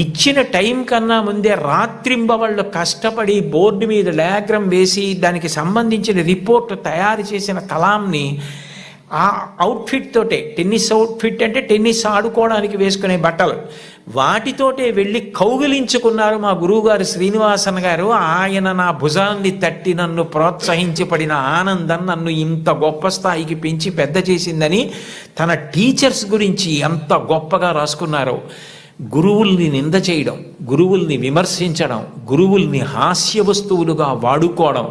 A: ఇచ్చిన టైం కన్నా ముందే రాత్రింబవళ్ళు కష్టపడి బోర్డు మీద డయాగ్రామ్ వేసి దానికి సంబంధించిన రిపోర్ట్ తయారు చేసిన కలాంని ఆ అవుట్ఫిట్ తోటే, టెన్నిస్ అవుట్ఫిట్ అంటే టెన్నిస్ ఆడుకోవడానికి వేసుకునే బట్టలు, వాటితోటే వెళ్ళి కౌగిలించుకున్నారు మా గురువుగారు శ్రీనివాసన్ గారు. ఆయన నా భుజాన్ని తట్టి నన్ను ప్రోత్సహించి పడిన ఆనందం నన్ను ఇంత గొప్ప స్థాయికి పెంచి పెద్ద చేసిందని తన టీచర్స్ గురించి ఎంత గొప్పగా రాసుకున్నారో. గురువుల్ని నింద చేయడం, గురువుల్ని విమర్శించడం, గురువుల్ని హాస్య వస్తువులుగా వాడుకోవడం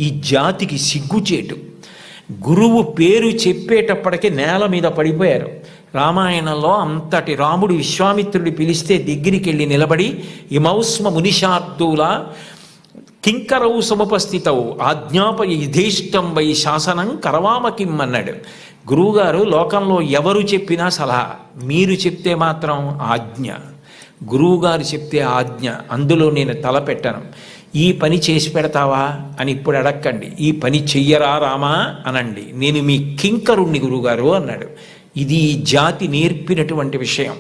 A: ఈ జాతికి సిగ్గుచేటు. గురువు పేరు చెప్పేటప్పటికీ నేల మీద పడిపోయారు. రామాయణంలో అంతటి రాముడు విశ్వామిత్రుడి పిలిస్తే దగ్గరికి వెళ్ళి నిలబడి ఇమౌస్మ మునిషార్దూల కింకరౌ సముపస్థితౌ ఆజ్ఞాపయ యథేష్టం వై శాసనం కరవామకిం అన్నాడు. గురువుగారు లోకంలో ఎవరు చెప్పినా సలహా, మీరు చెప్తే మాత్రం ఆజ్ఞ. గురువుగారు చెప్తే ఆజ్ఞ, అందులో నేను తలపెట్టను. ఈ పని చేసి పెడతావా అని ఇప్పుడు అడక్కండి, ఈ పని చెయ్యరా రామా అనండి, నేను మీ కింకరుణ్ణి గురువుగారు అన్నాడు. ఇది ఈ జాతి నేర్పినటువంటి విషయం.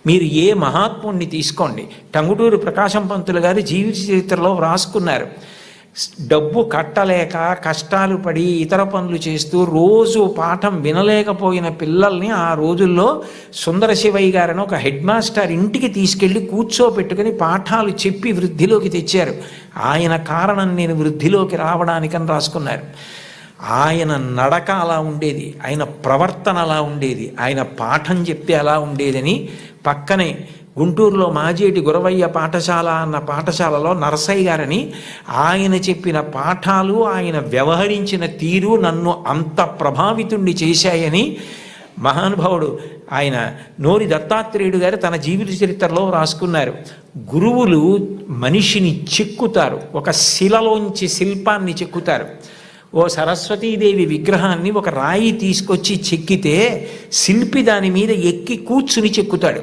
A: మీరు ఏ మహాత్ముణ్ణి తీసుకోండి, టంగుటూరు ప్రకాశం పంతులు గారు జీవిత చరిత్రలో వ్రాసుకున్నారు. డబ్బు కట్టలేక కష్టాలు పడి ఇతర పనులు చేస్తూ రోజు పాఠం వినలేకపోయిన పిల్లల్ని ఆ రోజుల్లో సుందర శివయ్య గారని ఒక హెడ్ మాస్టర్ ఇంటికి తీసుకెళ్ళి కూర్చోపెట్టుకుని పాఠాలు చెప్పి వృద్ధిలోకి తెచ్చారు. ఆయన కారణం నేను వృద్ధిలోకి రావడానికని రాసుకున్నారు. ఆయన నడక అలా ఉండేది, ఆయన ప్రవర్తన అలా ఉండేది, ఆయన పాఠం చెప్తే అలా ఉండేదని పక్కనే గుంటూరులో మాజేటి గురవయ్య పాఠశాల అన్న పాఠశాలలో నరసయ్య గారని ఆయన చెప్పిన పాఠాలు, ఆయన వ్యవహరించిన తీరు నన్ను అంత ప్రభావితుణ్ణి చేశాయని మహానుభావుడు ఆయన నోరి దత్తాత్రేయుడు గారు తన జీవిత చరిత్రలో రాసుకున్నారు. గురువులు మనిషిని చెక్కుతారు, ఒక శిలలోంచి శిల్పాన్ని చెక్కుతారు. ఓ సరస్వతీదేవి విగ్రహాన్ని ఒక రాయి తీసుకొచ్చి చెక్కితే శిల్పి దాని మీద ఎక్కి కూర్చుని చెక్కుతాడు.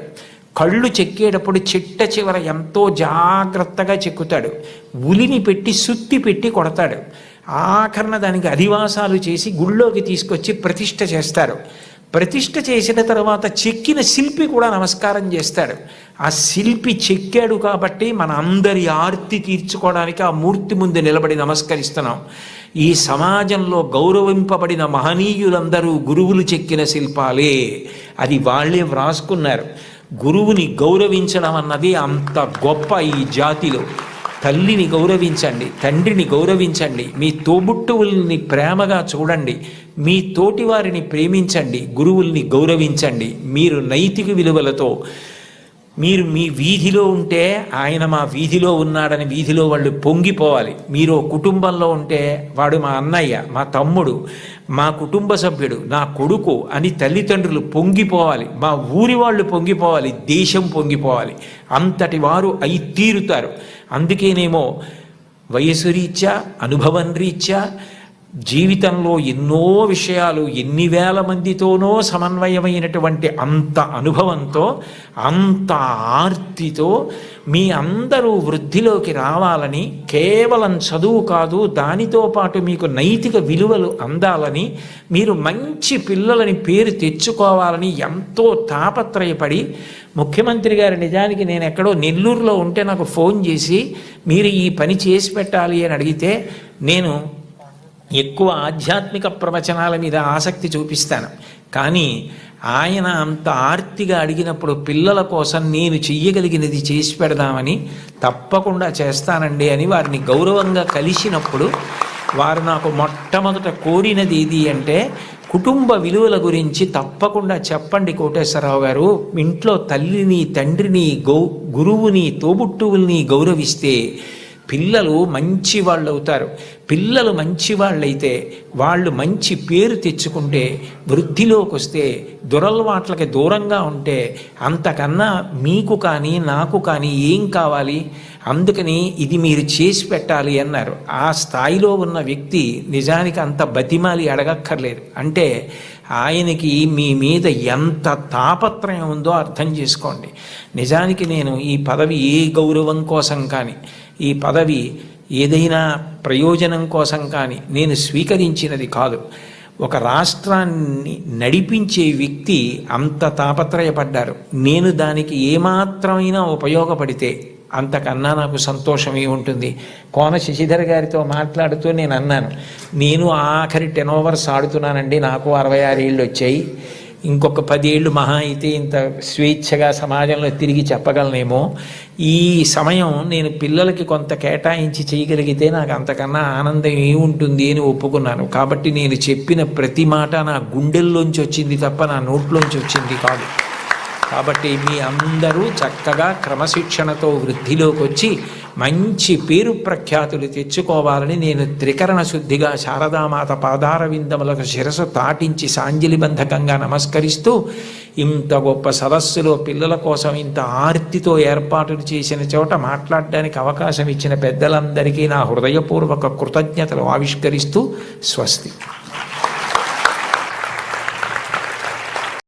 A: కళ్ళు చెక్కేటప్పుడు చిట్ట చివర ఎంతో జాగ్రత్తగా చెక్కుతాడు. ఉలిని పెట్టి సుత్తి పెట్టి కొడతాడు. ఆఖరణ దానికి అధివాసాలు చేసి గుళ్ళోకి తీసుకొచ్చి ప్రతిష్ఠ చేస్తారు. ప్రతిష్ఠ చేసిన తర్వాత చెక్కిన శిల్పి కూడా నమస్కారం చేస్తాడు. ఆ శిల్పి చెక్కాడు కాబట్టి మన అందరి ఆర్తి తీర్చుకోవడానికి ఆ మూర్తి ముందు నిలబడి నమస్కరిస్తున్నాం. ఈ సమాజంలో గౌరవింపబడిన మహనీయులందరూ గురువులు చెక్కిన శిల్పాలే, అది వాళ్ళే వ్రాసుకున్నారు. గురువుని గౌరవించడం అన్నది అంత గొప్ప ఈ జాతిలో. తల్లిని గౌరవించండి, తండ్రిని గౌరవించండి, మీ తోబుట్టువుల్ని ప్రేమగా చూడండి, మీ తోటి వారిని ప్రేమించండి, గురువుల్ని గౌరవించండి. మీరు నైతిక విలువలతో మీరు మీ వీధిలో ఉంటే ఆయన మా వీధిలో ఉన్నాడని వీధిలో వాళ్ళు పొంగిపోవాలి. మీరు కుటుంబంలో ఉంటే వాడు మా అన్నయ్య, మా తమ్ముడు, మా కుటుంబ సభ్యుడు, నా కొడుకు అని తల్లిదండ్రులు పొంగిపోవాలి, మా ఊరి వాళ్ళు పొంగిపోవాలి, దేశం పొంగిపోవాలి. అంతటి వారు అయి తీరుతారు. అందుకేనేమో వయసు రీత్యా, అనుభవం రీత్యా జీవితంలో ఎన్నో విషయాలు ఎన్ని వేల మందితోనో సమన్వయమైనటువంటి అంత అనుభవంతో, అంత ఆర్తితో మీ అందరూ వృద్ధిలోకి రావాలని, కేవలం చదువు కాదు దానితో పాటు మీకు నైతిక విలువలు అందాలని, మీరు మంచి పిల్లలని పేరు తెచ్చుకోవాలని ఎంతో తాపత్రయపడి ముఖ్యమంత్రి గారు నిజానికి నేను ఎక్కడో నెల్లూరులో ఉంటే నాకు ఫోన్ చేసి మీరు ఈ పని చేసి పెట్టాలి అని అడిగితే నేను ఎక్కువ ఆధ్యాత్మిక ప్రవచనాల మీద ఆసక్తి చూపిస్తాను. కానీ ఆయన అంత ఆర్తిగా అడిగినప్పుడు పిల్లల కోసం నేను చెయ్యగలిగినది చేసి పెడదామని తప్పకుండా చేస్తానండి అని వారిని గౌరవంగా కలిసినప్పుడు వారు నాకు మొట్టమొదట కోరినది ఏది అంటే, కుటుంబ విలువల గురించి తప్పకుండా చెప్పండి కోటేశ్వరరావు గారు. ఇంట్లో తల్లిని, తండ్రిని, గురువుని, తోబుట్టువుల్ని గౌరవిస్తే పిల్లలు మంచి వాళ్ళు అవుతారు. పిల్లలు మంచి వాళ్ళైతే వాళ్ళు మంచి పేరు తెచ్చుకుంటే, వృద్ధిలోకి వస్తే, దురలవాట్లకి దూరంగా ఉంటే అంతకన్నా మీకు కానీ నాకు కానీ ఏం కావాలి? అందుకని ఇది మీరు చేసి పెట్టాలి అన్నారు. ఆ స్థాయిలో ఉన్న వ్యక్తి నిజానికి అంత బతిమాలి అడగక్కర్లేదు. అంటే ఆయనకి మీ మీద ఎంత తాపత్రయం ఉందో అర్థం చేసుకోండి. నిజానికి నేను ఈ పదవి ఏ గౌరవం కోసం కానీ, ఈ పదవి ఏదైనా ప్రయోజనం కోసం కానీ నేను స్వీకరించినది కాదు. ఒక రాష్ట్రాన్ని నడిపించే వ్యక్తి అంత తాపత్రయపడ్డారు. నేను దానికి ఏమాత్రమైనా ఉపయోగపడితే అంతకన్నా నాకు సంతోషమే ఉంటుంది. కోన శశిధర్ గారితో మాట్లాడుతూ నేను అన్నాను, నేను ఆఖరి 10 ఓవర్స్ ఆడుతున్నానండి, నాకు 66 ఏళ్ళు వచ్చాయి, ఇంకొక 10 ఏళ్ళు మహా అయితే ఇంత స్వేచ్ఛగా సమాజంలో తిరిగి చెప్పగలనేమో. ఈ సమయం నేను పిల్లలకి కొంత కేటాయించి చేయగలిగితే నాకు అంతకన్నా ఆనందం ఏముంటుంది అని ఒప్పుకున్నాను. కాబట్టి నేను చెప్పిన ప్రతి మాట నా గుండెల్లోంచి వచ్చింది తప్ప నా నోట్లోంచి వచ్చింది కాదు. కాబట్టి మీ అందరూ చక్కగా క్రమశిక్షణతో వృద్ధిలోకి వచ్చి మంచి పేరు ప్రఖ్యాతులు తెచ్చుకోవాలని నేను త్రికరణ శుద్ధిగా శారదామాత పాదార విందములకు శిరసు తాటించి సాంజలిబంధకంగా నమస్కరిస్తూ, ఇంత గొప్ప సదస్సులో పిల్లల కోసం ఇంత ఆర్తితో ఏర్పాటులు చేసిన చోట మాట్లాడడానికి అవకాశం ఇచ్చిన పెద్దలందరికీ నా హృదయపూర్వక కృతజ్ఞతలు ఆవిష్కరిస్తూ స్వస్తి.